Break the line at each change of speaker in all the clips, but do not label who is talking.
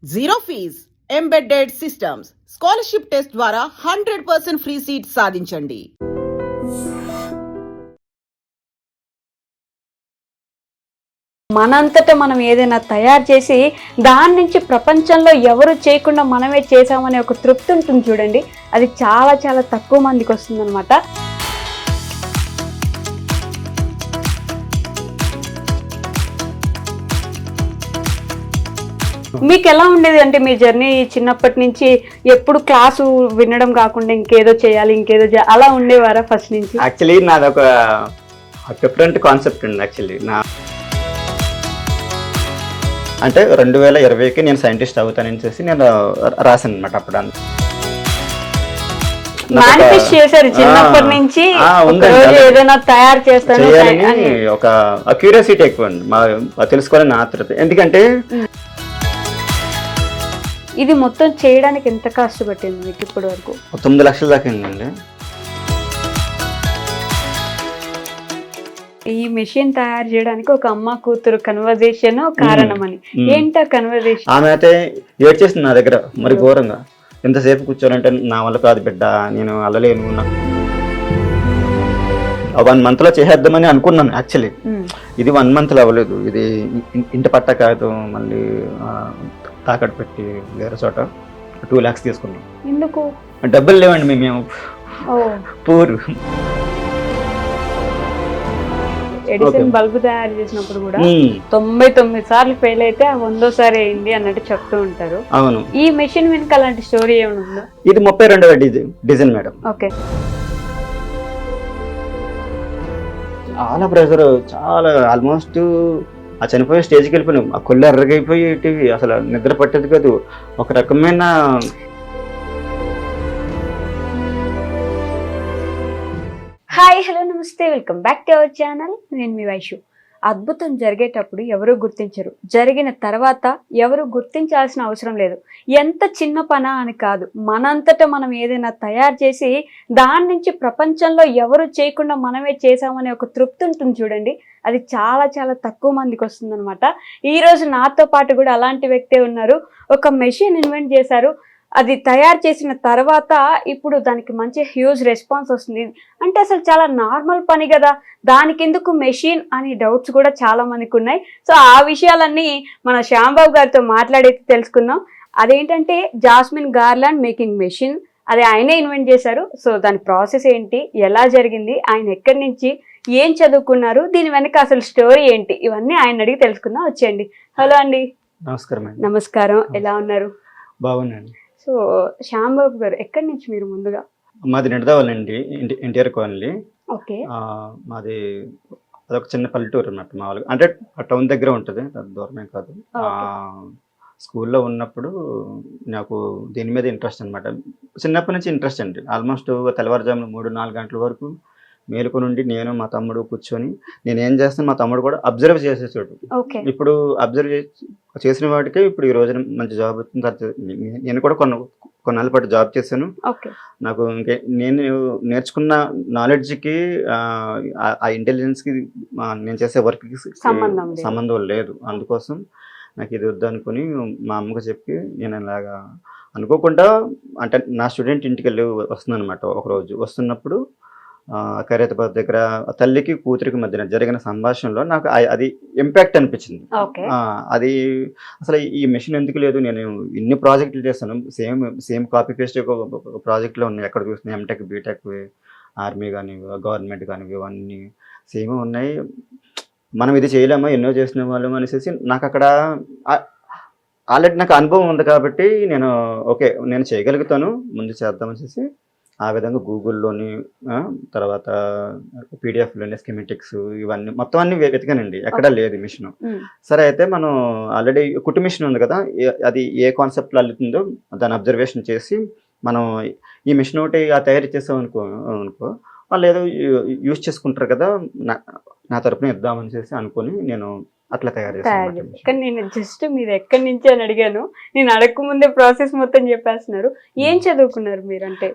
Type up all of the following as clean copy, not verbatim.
Zero fees embedded systems scholarship test ద్వారా 100% free seat సాధించండి.
మనంతటా మనం ఏదైనా తయారు చేసి దాని నుంచి ప్రపంచంలో ఎవరు చేయకుండా మనమే చేసామనే ఒక తృప్తి ఉంటుంది చూడండి. అది చాలా చాలా తక్కువ మందికి వస్తుందన్నమాట. మీకు ఎలా ఉండేది అంటే మీ జర్నీ చిన్నప్పటి నుంచి ఎప్పుడు క్లాసు వినడం కాకుండా ఇంకేదో చేయాలి అలా ఉండేవారా ఫస్ట్ నుంచి?
యాక్చువల్లీ నాది ఒక డిఫరెంట్ కాన్సెప్ట్ ఉంది. యాక్చువల్లీ అంటే 2020కి నేను సైంటిస్ట్ అవుతానని చేసి నేను రాశాను అనమాట. అప్పుడు
మేనిఫెస్ట్ చేశారు చిన్నప్పటి నుంచి ఏదైనా తయారు చేస్తాను
చేయాలని ఒక క్యూరియాసిటీ ఎక్కువ అండి, తెలుసుకోవాలని ఆత్రుత. ఎందుకంటే
ఇది మొత్తం చేయడానికి ఎంత కష్టపట్టింది మీకు ఇప్పటి వరకు?
9 లక్షల దాకా అయిందండి.
ఈ మెషిన్ తయారు చేయడానికి ఒక అమ్మ కూతురు కన్వర్జేషన్ కారణం అని. ఏంటా కన్వర్జేషన్?
ఆమె అయితే ఏడ్చేసింది నా దగ్గర మరి ఘోరంగా. ఎంతసేపు కూర్చోనంటే నా వల్ల కాదు బిడ్డ, నేను అల్లలేను. 1 month లో చేసేద్దామని అనుకున్నాను. యాక్చువల్లీ ఇది 1 month లో అవ్వలేదు. ఇది ఇంటి పట్ట కాదు, మళ్ళీ తాకట్టు పెట్టి వేరే చోట 2 lakhs తీసుకున్నాం.
ఎందుకు?
డబ్బులు లేవండి, మేము పూర్.
ఎడిసన్ బల్బు తయారు చేసినప్పుడు కూడా 99 సార్లు ఫెయిల్ అయితే 100సారి అయింది అన్నట్టు చెప్తూ ఉంటారు.
అవును.
ఈ మెషిన్ వెనుక అలాంటి స్టోరీ ఏమైనా ఉందా?
ఇది 32వ డిజైన్ మేడం.
ఓకే.
చాలా ప్రెషర్, చాలా ఆల్మోస్ట్ ఆ చనిపోయే స్టేజ్కి వెళ్ళిపోయినాం. ఆ కొళ్ళు ఎర్రగైపోయేటివి, అసలు నిద్ర పట్టేది కాదు. ఒక రకమైన
హాయ్, హలో, నమస్తే, welcome back to our channel. నేను మీ వైషు. అద్భుతం జరిగేటప్పుడు ఎవరు గుర్తించరు, జరిగిన తర్వాత ఎవరు గుర్తించాల్సిన అవసరం లేదు. ఎంత చిన్న పనా అని కాదు, మనంతటా మనం ఏదైనా తయారు చేసి దాని నుంచి ప్రపంచంలో ఎవరు చేయకుండా మనమే చేసామనే ఒక తృప్తి ఉంటుంది చూడండి. అది చాలా చాలా తక్కువ మందికి వస్తుందన్నమాట. ఈరోజు నాతో పాటు కూడా అలాంటి వ్యక్తే ఉన్నారు. ఒక మెషిన్ ఇన్వెంట్ చేశారు. అది తయారు చేసిన తర్వాత ఇప్పుడు దానికి మంచి హ్యూజ్ రెస్పాన్స్ వస్తుంది. అంటే అసలు చాలా నార్మల్ పని కదా, దానికి ఎందుకు మెషిన్ అని డౌట్స్ కూడా చాలా మందికి ఉన్నాయి. సో ఆ విషయాలన్నీ మన శ్యాంబాబు గారితో మాట్లాడి తెలుసుకుందాం. అదేంటంటే జాస్మిన్ గార్లాండ్ మేకింగ్ మెషిన్, అది ఆయనే ఇన్వెంట్ చేశారు. సో దాని ప్రాసెస్ ఏంటి, ఎలా జరిగింది, ఆయన ఎక్కడి నుంచి ఏం చదువుకున్నారు, దీని వెనక అసలు స్టోరీ ఏంటి, ఇవన్నీ ఆయన అడిగి తెలుసుకుందాం. వచ్చేయండి. హలో అండి.
నమస్కారం.
నమస్కారం, ఎలా ఉన్నారు?
బాగున్నాను.
సో శ్యాంబాబు గారు, ఎక్కడి నుంచి మీరు ముందుగా?
మాది నిడదవల్లండి, ఎన్టీఆర్ కాలనీ.
ఓకే.
మాది అదొక చిన్న పల్లెటూరు అన్నట్టు. మామూలుగా అంటే టౌన్ దగ్గర ఉంటుంది, దూరమే కాదు. స్కూల్లో ఉన్నప్పుడు నాకు దీని మీద ఇంట్రెస్ట్ అనమాట. చిన్నప్పటి నుంచి ఇంట్రెస్ట్ అండి. ఆల్మోస్ట్ తెల్లవారుజామున 3-4 గంటల వరకు మేలుకు నుండి నేను మా తమ్ముడు కూర్చొని నేనేం చేస్తాను, మా తమ్ముడు కూడా అబ్జర్వ్ చేసేసాడు. ఇప్పుడు అబ్జర్వ్ చేసిన వాటికే ఇప్పుడు ఈ రోజున మంచి జాబ్ వచ్చింది. నేను కూడా కొన్నాళ్ళ పాటు జాబ్ చేశాను. నాకు ఇంకే నేను నేర్చుకున్న నాలెడ్జ్కి ఆ ఇంటెలిజెన్స్కి నేను చేసే వర్క్కి సంబంధం లేదు. అందుకోసం నాకు ఇది వద్దనుకుని మా అమ్మకు చెప్పి నేను ఇలాగా అనుకోకుండా, అంటే నా స్టూడెంట్ ఇంటికి వెళ్ళి వస్తుందన్నమాట. ఒకరోజు వస్తున్నప్పుడు ఖైరతాబాద్ దగ్గర తల్లికి కూతురికి మధ్యన జరిగిన సంభాషణలో నాకు అది ఇంపాక్ట్ అనిపించింది. అది అసలు ఈ మెషిన్ ఎందుకు లేదు, నేను ఇన్ని ప్రాజెక్టులు చేస్తాను, సేమ్ కాపీ పేస్ట్ ప్రాజెక్టులు ఉన్నాయి. ఎక్కడ చూస్తున్నాయి, ఎంటెక్, బీటెక్, ఆర్మీ కానీ గవర్నమెంట్ కానీ ఇవన్నీ సేమ్ ఉన్నాయి. మనం ఇది చేయలేమా, ఎన్నో చేసిన వాళ్ళం అనేసి నాకు అక్కడ ఆల్రెడీ నాకు అనుభవం ఉంది కాబట్టి నేను ఓకే నేను చేయగలుగుతాను, ముందు చేద్దామనేసి ఆ విధంగా గూగుల్లోని, తర్వాత పీడిఎఫ్లోని స్కీమెటిక్స్ ఇవన్నీ మొత్తం అన్ని వెతికానండి. ఎక్కడా లేదు మిషన్. సరే అయితే మనం ఆల్రెడీ కుట్టు మిషన్ ఉంది కదా, అది ఏ కాన్సెప్ట్లో అల్లుతుందో దాన్ని అబ్జర్వేషన్ చేసి మనం ఈ మిషన్ ఒకటి తయారు చేసాం అనుకో వాళ్ళు ఏదో యూజ్ చేసుకుంటారు కదా, నా తరపున ఇద్దామని చేసి అనుకొని నేను అట్లా తయారు చేస్తాను.
కానీ నేను జస్ట్ మీరు ఎక్కడి నుంచి అని అడిగాను, నేను అడగక ముందే ప్రాసెస్ మొత్తం చెప్పేస్తున్నారు. ఏం చదువుకున్నారు మీరు? అంటే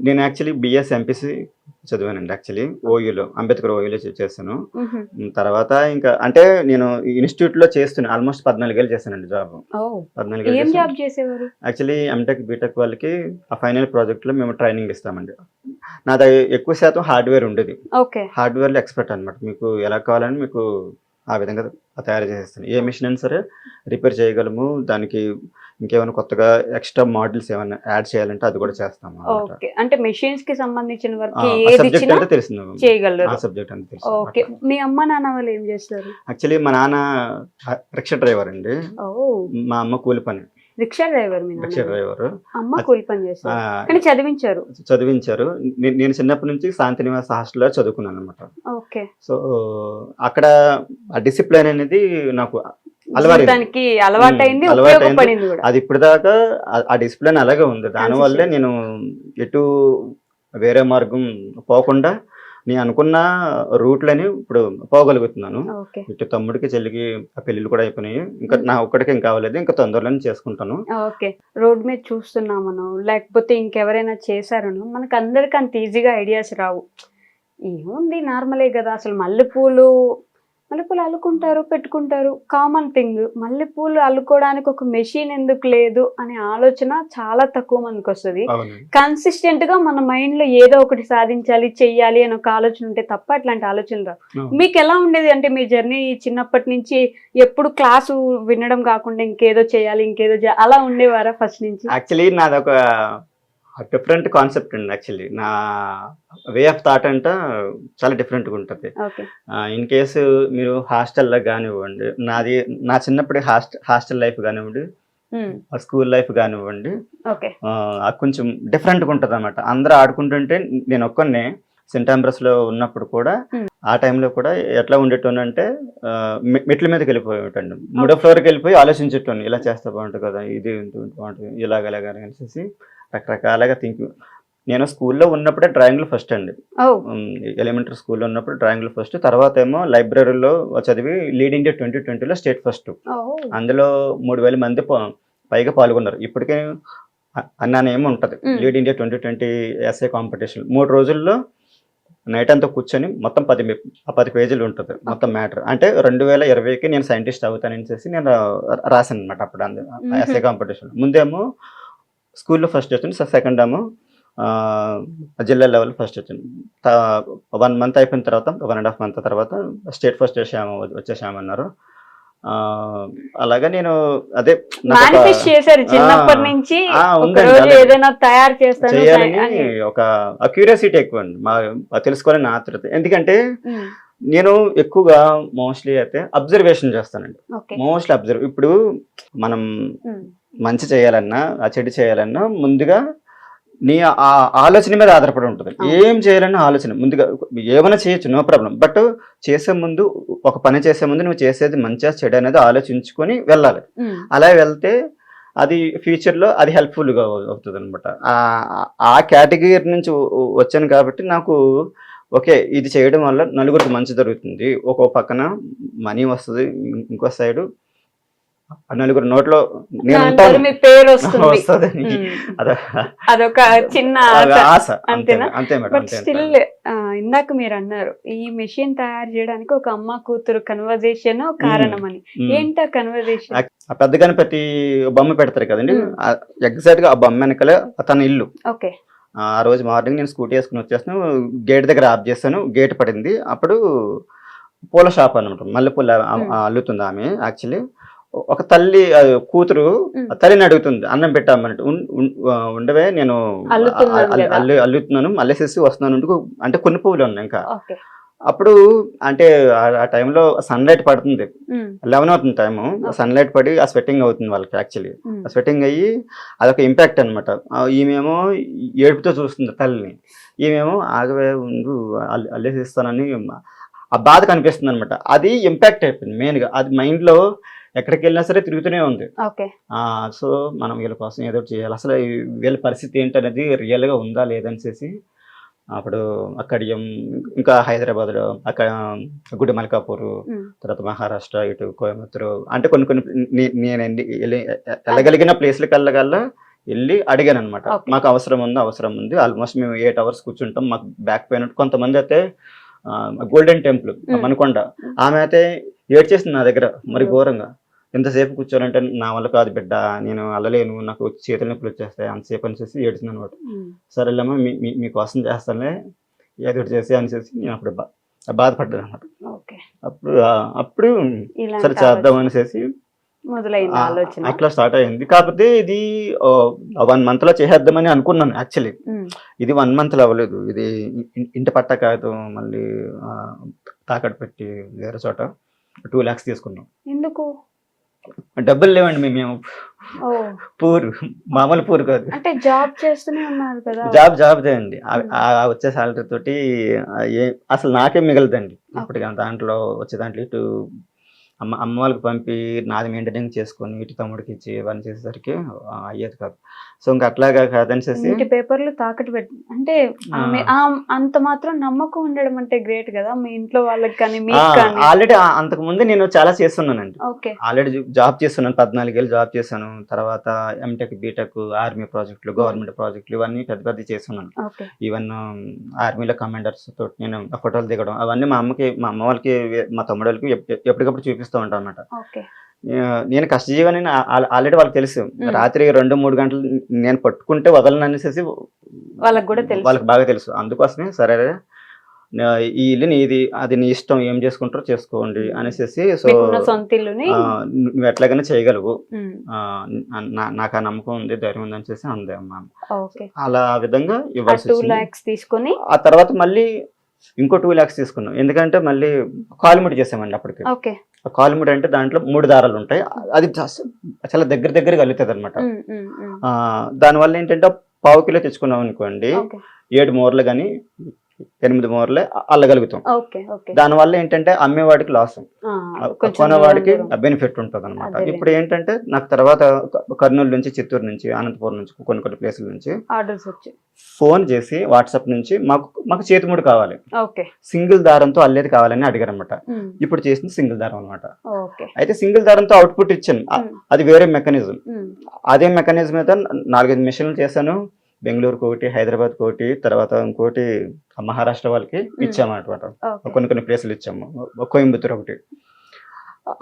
నేను యాక్చువల్లీ బిఎస్ ఎంపీసీ చదివానండి యాక్చువల్లీ. ఓయూలో, అంబేద్కర్ ఓయూలో చేశాను.
మ్హూ.
తర్వాత ఇంకా అంటే నేను ఇన్స్టిట్యూట్లో చేస్తున్నా ఆల్మోస్ట్ 14 ఏళ్ళు చేశానండి జాబ్.
ఓ
14 ఏళ్ళు
ఏం
చేశాను.
జాబ్ చేసేవారు?
యాక్చువల్లీ ఎంటెక్ బీటెక్ వాళ్ళకి ఆ ఫైనల్ ప్రాజెక్ట్లో మేము ట్రైనింగ్ ఇస్తామండి. నాది ఎక్కువ శాతం హార్డ్వేర్ ఉండేది.
ఓకే.
హార్డ్వేర్లో ఎక్స్పర్ట్ అనమాట. మీకు ఎలా కావాలని మీకు ఆ విధంగా తయారు చేసేస్తాను. ఏ మిషన్ అయినా సరే రిపేర్ చేయగలము. దానికి ఇంకేమైనా కొత్తగా ఎక్స్ట్రా మోడల్స్ ఏమైనా యాడ్ చేయాలంటే అది కూడా చేస్తాము అన్నమాట.
ఓకే, అంటే మెషిన్స్ కి సంబంధించిన వర్క్
ఆ
ఏది
సబ్జెక్ట్
ఇచ్చినా
అంటే తెలిసింది.
చేయగలరు.
ఆ సబ్జెక్ట్ అంటే తెలుసు.
ఓకే, మీ అమ్మ నాన్న వాళ్ళు ఏం చేస్తారు?
యాక్చువల్లీ మా నాన్న రిక్షా డ్రైవర్ అండి.
ఓ
మా అమ్మ కూలి పని,
రిక్షా డ్రైవర్. మీ
రిక్షా
నాన్న
డ్రైవర్.
అమ్మ కూలి పని చేస్తారు, కానీ చదివించారు.
చదివించారు. నేను చిన్నప్పటి నుంచి శాంతినివాస హాస్టల్లో చదువుకున్నాను అనమాట.
ఓకే,
సో అక్కడ ఆ డిసిప్లిన్ అనేది నాకు అలవాటు.
దానికి అలవాటైంది,
అలవాటైంది.
ఉపయోగపడింది కూడా.
అది ఇప్పటిదాకా ఆ డిసిప్లిన్ అలాగే ఉంది. దానివల్లే నేను ఎటు వేరే మార్గం పోకుండా నేను అనుకున్న రూట్లని ఇప్పుడు పోగలుగుతున్నాను.
ఓకే,
ఇటు తమ్ముడికి చెల్లికి ఆ పెళ్ళిళ్ళు కూడా అయిపోయినాయి. ఇంకా నా ఒక్కడికి ఏం కావాలేదు, ఇంకా తొందరలోనే చేసుకుంటాను.
ఓకే. రోడ్ మీద చూస్తున్నామనో లేకపోతే ఇంకెవరైనా చేశారనో మనకు అందరికి అంత ఈజీగా ఐడియాస్ రావు. ఏముంది, నార్మలే కదా. అసలు మల్లెపూలు అల్లుకుంటారు, పెట్టుకుంటారు, కామన్ థింగ్. మల్లెపూలు అల్లుకోవడానికి ఒక మెషిన్ ఎందుకు లేదు అనే ఆలోచన చాలా తక్కువ మందికి వస్తుంది.
అవును.
కన్సిస్టెంట్ గా మన మైండ్ లో ఏదో ఒకటి సాధించాలి, చెయ్యాలి అని ఒక ఆలోచన ఉంటే తప్ప అట్లాంటి ఆలోచనలు రావు.
అవును.
మీకు ఎలా ఉండేది అంటే మీ జర్నీ చిన్నప్పటి నుంచి ఎప్పుడు క్లాసు వినడం కాకుండా ఇంకేదో చేయాలి, అలా ఉండేవారా ఫస్ట్ నుంచి?
యాక్చువల్లీ నాదొక డిఫరెంట్ కాన్సెప్ట్ అండి. యాక్చువల్లీ నా వే ఆఫ్ థాట్ అంట చాలా డిఫరెంట్గా ఉంటుంది.
ఓకే,
ఇన్ కేసు మీరు హాస్టల్లో కానివ్వండి, నా చిన్నప్పటి హాస్టల్ లైఫ్ కానివ్వండి, స్కూల్ లైఫ్ కానివ్వండి,
ఓకే,
కొంచెం డిఫరెంట్గా ఉంటుంది అనమాట. అందరూ ఆడుకుంటుంటే నేను ఒక్కనే సెంట్ ఆంబ్రస్లో ఉన్నప్పుడు కూడా ఆ టైంలో కూడా ఎట్లా ఉండేటోనంటే మెట్ల మీదకి వెళ్ళిపోయేటండి. 3వ ఫ్లోర్కి వెళ్ళిపోయి ఆలోచించేటోని, ఇలా చేస్తే బాగుంటుంది కదా, ఇది బాగుంటుంది, ఇలాగ అనేసి రకరకాలుగా థింకింగ్. నేను స్కూల్లో ఉన్నప్పుడే డ్రాయింగ్లో ఫస్ట్ అండి. ఎలిమెంటరీ స్కూల్లో ఉన్నప్పుడు డ్రాయింగ్లో ఫస్ట్. తర్వాత ఏమో లైబ్రరీలో చదివి లీడ్ ఇండియా 2020లో స్టేట్ ఫస్ట్. అందులో 3000 మంది పైగా పాల్గొన్నారు. ఇప్పటికే అన్నానేమో ఉంటుంది లీడ్ ఇండియా 2020 ఎస్ఏ కాంపిటీషన్. 3 రోజుల్లో నైట్ అంతా కూర్చొని మొత్తం 10 పేజీలు ఉంటుంది మొత్తం మ్యాటర్. అంటే 2020కి నేను సైంటిస్ట్ అవుతానని నేను రాశాను అనమాట. అప్పుడు ఎస్ఏ కాంపిటీషన్ ముందేమో స్కూల్లో ఫస్ట్ వచ్చింది, సెకండ్ ఏమో జిల్లా లెవెల్ ఫస్ట్ వచ్చింది. 1 మంత్ అయిపోయిన తర్వాత, 1.5 మంత్ తర్వాత స్టేట్ ఫస్ట్ వచ్చేసామన్నారు. అలాగా నేను అదే
మేనిఫెస్ట్ చేశారు చిన్నప్పటి నుంచి, ఏదైనా తయారు
చేయాలని ఒక క్యూరియాసిటీ ఎక్కువ అండి, తెలుసుకోవాలని ఆతృత. ఎందుకంటే నేను ఎక్కువగా మోస్ట్లీ అయితే అబ్జర్వేషన్ చేస్తానండి. Mostly observe. ఇప్పుడు మనం మంచి చేయాలన్నా ఆ చెడు చేయాలన్నా ముందుగా నీ ఆ ఆలోచన మీద ఆధారపడి ఉంటుంది. ఏం చేయాలన్నా ఆలోచన ముందుగా ఏమైనా చేయొచ్చు, నో ప్రాబ్లం. బట్ చేసే ముందు, ఒక పని చేసే ముందు నువ్వు చేసేది మంచిగా చెడు అనేది ఆలోచించుకొని వెళ్ళాలి. అలా వెళ్తే అది ఫ్యూచర్లో అది హెల్ప్ఫుల్గా అవుతుంది అనమాట. ఆ కేటగిరీ నుంచి వచ్చాను కాబట్టి నాకు ఓకే, ఇది చేయడం వల్ల నలుగురికి మంచి జరుగుతుంది, ఒక పక్కన మనీ వస్తుంది, ఇంకో సైడు నలుగురు నోట్లో
మీ పేరు వస్తుంది. అదొక చిన్న
ఆశ,
అంతేనా?
అంతే
బట్
మేడం.
స్టిల్ ఇందాక మీరు అన్నారు ఈ మెషిన్ తయారు చేయడానికి ఒక అమ్మ కూతురు కన్వర్జేషన్ కారణం అని. ఏంటా కన్వర్జేషన్?
ఆ పెద్ద గణపతి బొమ్మ పెడతారు కదండి, ఎగ్జాక్ట్ గా ఆ బొమ్మ వెనకాల తన ఇల్లు.
ఓకే,
ఆ రోజు మార్నింగ్ నేను స్కూటీ వేసుకుని వచ్చేస్తాను, గేట్ దగ్గర ఆఫ్ చేస్తాను, గేట్ పడింది. అప్పుడు పూల షాప్ అనమాట, మల్లెపూల అల్లుతుంది ఆమె. యాక్చువల్లీ ఒక తల్లి కూతురు తల్లిని అడుగుతుంది, అన్నం పెట్టామన్నట్టు. ఉండవే, నేను అల్లుతున్నాను, మల్లెసేసి వస్తున్నాను అంటే కొన్ని పువ్వులు ఉన్నాయి ఇంకా. అప్పుడు అంటే ఆ టైంలో సన్ లైట్ పడుతుంది, 11 అవుతుంది టైము. సన్ లైట్ పడి ఆ స్వెట్టింగ్ అవుతుంది వాళ్ళకి. యాక్చువల్లీ ఆ స్వెట్టింగ్ అయ్యి అదొక ఇంపాక్ట్ అనమాట. ఈమెమో ఏడుపుతో చూస్తుంది తల్లిని, ఈమెమో ఆగవే ఉండు అల్లేసిస్తానని ఆ బాధ కనిపిస్తుంది అనమాట. అది ఇంపాక్ట్ అయిపోయింది మెయిన్గా. అది మైండ్లో ఎక్కడికి వెళ్ళినా సరే తిరుగుతూనే ఉంది. సో మనం వీళ్ళ కోసం ఏదో చేయాలి, అసలు వీళ్ళ పరిస్థితి ఏంటనేది రియల్గా ఉందా లేదనేసి అప్పుడు అక్కడియం, ఇంకా హైదరాబాద్లో అక్కడ గుడి మల్కాపూర్, తర్వాత మహారాష్ట్ర, ఇటు కోయంబత్తూరు, అంటే కొన్ని నేను వెళ్ళగలిగిన ప్లేస్లకి వెళ్ళగల్లా వెళ్ళి అడిగాను అనమాట.
Okay.
మాకు అవసరం ఉంది ఆల్మోస్ట్ మేము 8 hours కూర్చుంటాం, మాకు బ్యాక్ పెయిన్. కొంతమంది అయితే గోల్డెన్ టెంపుల్ మనకొండ, ఆమె అయితే ఏడ్చేసింది నా దగ్గర మరి ఘోరంగా. ఎంతసేపు కూర్చోనంటే నా వల్ల కాదు బిడ్డ, నేను అల్లలేను, నాకు చేతుల నొప్పులు వచ్చేస్తాయి అంతసేపు అనేసి ఏడ్చింది అనమాట. సరేలేమ్మా మీకోసం చేస్తానులే ఏదో ఒకటి చేసి అనేసి నేను అప్పుడు బాధపడ్డాను అనమాట.
ఓకే.
అప్పుడు సరే చేద్దాం అనేసి
మొదలైన ఆలోచన
అట్లా స్టార్ట్ అయింది. కాకపోతే ఇది 1 month లో చేసేద్దామని అనుకున్నాను యాక్చువల్లీ. ఇది 1 month లో అవ్వలేదు. ఇది ఇంటి పట్టా కాగితం మళ్ళీ తాకట్టు పెట్టి వేరే చోట 2 lakhs తీసుకున్నాం.
ఎందుకు?
డబ్బులు లేవండి మేము పూర్, మామూలు పూర్ కాదు.
అంటే జాబ్ చేస్తూనే ఉన్నారు కదా.
జాబ్ చేయండి, వచ్చే సాలరీ తోటి అసలు నాకే మిగలదండి ఇప్పటికి. దాంట్లో వచ్చే దాంట్లో ఇటు అమ్మ వాళ్ళకి పంపి నాది మెయింటైనింగ్ చేసుకొని ఇటు తమ్ముడికి ఇచ్చి ఇవన్నీ చేసేసరికి అయ్యేది కాదు. సో ఇంకా అట్లాగా కాదనిసేసి
ఇంటి పేపర్లు తాకట్టు పెట్టి, అంటే అంత మాత్రం నమ్మకం ఉండడం అంటే గ్రేట్ కదా మీ ఇంట్లో వాళ్ళకి కానీ మీకు కానీ.
ఆల్రెడీ అంతకు ముందు నేను చాలా చేస్తున్నానండి.
ఓకే.
ఆల్రెడీ జాబ్ చేస్తున్నాను, 14 ఏళ్ళు జాబ్ చేశాను. తర్వాత ఎంటెక్, బీటెక్, ఆర్మీ ప్రాజెక్టులు, గవర్నమెంట్ ప్రాజెక్టులు ఇవన్నీ పెద్ద చేస్తున్నాను. ఈవెన్ ఆర్మీలో కమాండర్స్ తోటి నేను ఫోటోలు దిగడం అవన్నీ మా అమ్మ వాళ్ళకి, మా తమ్ముడు వాళ్ళకి ఎప్పటికప్పుడు చూపిస్తూ ఉంటాను అనమాట. నేను కష్టజీవని ఆల్రెడీ వాళ్ళకి తెలుసు. రాత్రి 2-3 గంటలు నేను పట్టుకుంటే వదలను అనేసి వాళ్ళకి బాగా తెలుసు. అందుకోసమే సరే ఈ ఇల్లు నీది, అది నీ ఇష్టం, ఏం చేసుకుంటారో చేసుకోండి అనేసి. సో నువ్వు ఎట్లాగైనా చేయగలవు, నాకు ఆ నమ్మకం ఉంది, ధైర్యం ఉంది అనేసి అందే అమ్మ. అలా విధంగా ఇవ్వాల్సి
తీసుకొని
ఆ తర్వాత మళ్ళీ ఇంకో 2 lakhs తీసుకున్నాం. ఎందుకంటే మళ్ళీ కాలుముడి చేసామండి అప్పటికి. కాలుముడి అంటే దాంట్లో 3 దారాలు ఉంటాయి, అది చాలా దగ్గర కలుగుతుంది అనమాట. దానివల్ల ఏంటంటే 1/2 kilo తెచ్చుకున్నాం అనుకోండి, 7 మూరలు కానీ 8 మూరలే అల్లగలుగుతాం. దానివల్ల ఏంటంటే అమ్మేవాడికి లాస్, కొనేవాడికి బెనిఫిట్ ఉంటుంది అనమాట. ఇప్పుడు ఏంటంటే నాకు తర్వాత కర్నూలు నుంచి, చిత్తూరు నుంచి, అనంతపురం నుంచి, కొన్ని ప్లేసుల నుంచి ఫోన్ చేసి వాట్సాప్ నుంచి మాకు చేతిముడి కావాలి, సింగిల్ దారంతో అల్లేది కావాలని అడిగారు అనమాట. ఇప్పుడు చేసింది సింగిల్ దారం అనమాట. అయితే సింగిల్ దారంతో అవుట్పుట్ ఇచ్చాను, అది వేరే మెకానిజం. అదే మెకానిజం అయితే 4-5 మిషన్లు చేశాను. బెంగళూరుకి ఒకటి, హైదరాబాద్కి ఒకటి, తర్వాత ఇంకోటి మహారాష్ట్ర వాళ్ళకి ఇచ్చామన్నమాట. కొన్ని ప్లేసులు ఇచ్చాము, కోయంబత్తూర్ ఒకటి.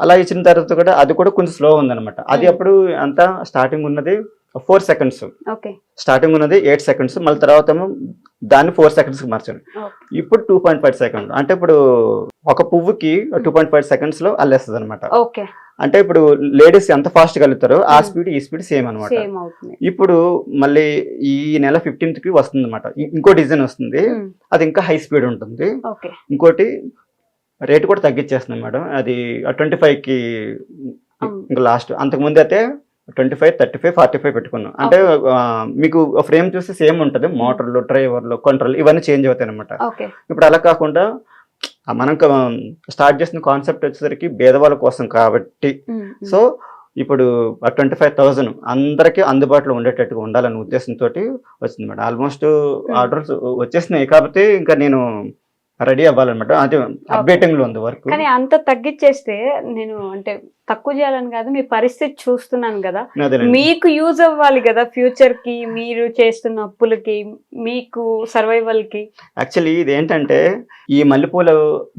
అలా ఇచ్చిన తర్వాత కూడా అది కూడా కొంచెం స్లో ఉందన్నమాట. అది అప్పుడు అంతా స్టార్టింగ్ ఉన్నది 4 seconds, స్టార్టింగ్ ఉన్నది 8 seconds, మళ్ళీ తర్వాత దాన్ని 4 seconds కి మార్చాను. ఇప్పుడు 2.5 seconds. అంటే ఇప్పుడు ఒక పువ్వుకి 2.5 seconds లో అల్లేస్తుంది అనమాట. అంటే ఇప్పుడు లేడీస్ ఎంత ఫాస్ట్ కలుగుతారో ఆ స్పీడ్ ఈ స్పీడ్ సేమ్ అనమాట. ఇప్పుడు మళ్ళీ ఈ నెల 15th కి వస్తుంది అనమాట. ఇంకో డిజైన్ వస్తుంది, అది ఇంకా హై స్పీడ్ ఉంటుంది. ఇంకోటి రేట్ కూడా తగ్గించేస్తుంది మేడం, అది 25కి ఇంకా లాస్ట్. అంతకుముందు అయితే 25, 35, 45 పెట్టుకున్నాం. అంటే మీకు ఫ్రేమ్ చూస్తే సేమ్ ఉంటుంది, మోటార్లు, డ్రైవర్లు, కంట్రోల్ ఇవన్నీ చేంజ్ అవుతాయి అనమాట. ఇప్పుడు అలా కాకుండా మనం స్టార్ట్ చేసిన కాన్సెప్ట్ వచ్చేసరికి పేదవాళ్ళ కోసం కాబట్టి, సో ఇప్పుడు 25,000 అందరికీ అందుబాటులో ఉండేటట్టుగా ఉండాలనే ఉద్దేశంతో వచ్చింది మేడం. ఆల్మోస్ట్ ఆర్డర్స్ వచ్చేసినాయి, కాబట్టి ఇంకా నేను రెడీ అవ్వాలన్నమాట. అంటే అప్డేటింగ్ లో ఉంది వర్క్.
కానీ అంత తగ్గించేస్తే నేను అంటే తక్కువ చేయాలని కాదు, మీ పరిస్థితి చూస్తున్నాను కదా, మీకు యూజ్ అవ్వాలి కదా ఫ్యూచర్ కి, మీరు చేస్తున్న అప్పులకి, మీకు సర్వైవల్ కి.
యాక్చువల్లీ ఇది ఏంటంటే ఈ మల్లెపూలు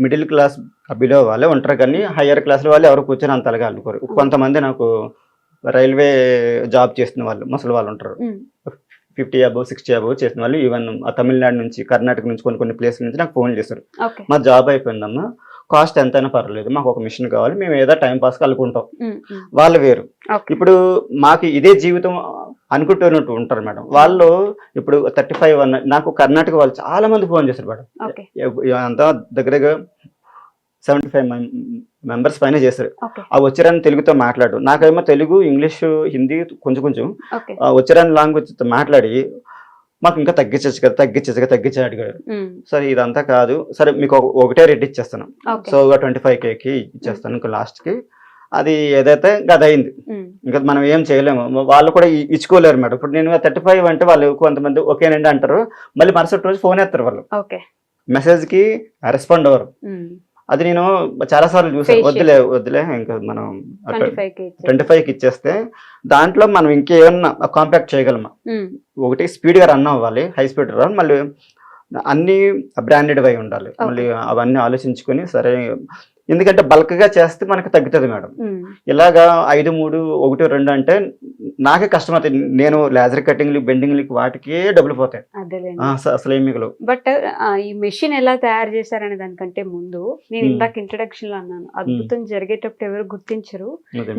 మిడిల్ క్లాస్ బిలో వాళ్ళే ఉంటారు, కానీ హయ్యర్ క్లాస్ వాళ్ళు ఎవరు కూర్చొని అంతగా అనుకోరు. కొంతమంది నాకు రైల్వే జాబ్ చేస్తున్న వాళ్ళు, ముసలి వాళ్ళు ఉంటారు, 50 above 60 above చేసిన వాళ్ళు. ఈవెన్ తమిళనాడు నుంచి, కర్ణాటక నుంచి, కొన్ని ప్లేసుల నుంచి నాకు ఫోన్ చేశారు, మా జాబ్ అయిపోయిందమ్మా, కాస్ట్ ఎంతైనా పర్లేదు, మాకు ఒక మిషన్ కావాలి, మేము ఏదో టైం పాస్ కలుగుకుంటాం. వాళ్ళు వేరు. ఇప్పుడు మాకు ఇదే జీవితం అనుకుంటున్నట్టు ఉంటారు మేడం వాళ్ళు. ఇప్పుడు 35 నాకు కర్ణాటక వాళ్ళు చాలా మంది ఫోన్ చేశారు మేడం, అంతా దగ్గరగా 75 members పైన చేశారు. ఆ వచ్చరాని తెలుగుతో మాట్లాడు, నాకేమో తెలుగు, ఇంగ్లీష్, హిందీ కొంచెం వచ్చరాని లాంగ్వేజ్ మాట్లాడి మాకు ఇంకా తగ్గించచ్చు అడిగారు. సరే ఇదంతా కాదు, సరే మీకు ఒకటే రేట్ ఇచ్చేస్తాను, సో 25Kకి ఇచ్చేస్తాను ఇంకా లాస్ట్ కి. అది ఏదైతే అది అయింది, ఇంకా మనం ఏం చేయలేము. వాళ్ళు కూడా ఇచ్చుకోలేరు మేడం. ఇప్పుడు నేను 35 అంటే వాళ్ళు కొంతమంది ఓకేనండి అంటారు, మళ్ళీ మరుసటి రోజు ఫోన్ ఎత్తారు వాళ్ళు, మెసేజ్ కి రెస్పాండ్ అవ్వరు. అది నేను చాలా సార్లు చూసాను.
Facial.
వద్దులే ఇంకా మనం
25K
25కి ఇచ్చేస్తే దాంట్లో మనం ఇంకేమన్నా కాంపాక్ట్ చేయగలమా? ఒకటి స్పీడ్గా రన్ అవ్వాలి, హై స్పీడ్ రన్, మళ్ళీ అన్ని బ్రాండెడ్ అయి ఉండాలి. మళ్ళీ అవన్నీ ఆలోచించుకొని సరే, ఎందుకంటే బల్క్గా చేస్తే మనకు తగ్గుతుంది మేడం. ఇలాగా 5, 3, 1, 2 అంటే నాకే కష్టం అవుతుంది. నేను లేజర్ కటింగ్లు, బెండింగ్లకి వాటికే డబ్బులు పోతాయి. అసలు ఏం మిగలవు.
బట్ ఈ మెషిన్ ఎలా తయారు చేశారనే దానికంటే ముందు నేను ఇందాక ఇంట్రడక్షన్ లో అన్నాను, అద్భుతం జరిగేటప్పుడు ఎవరు గుర్తించరు,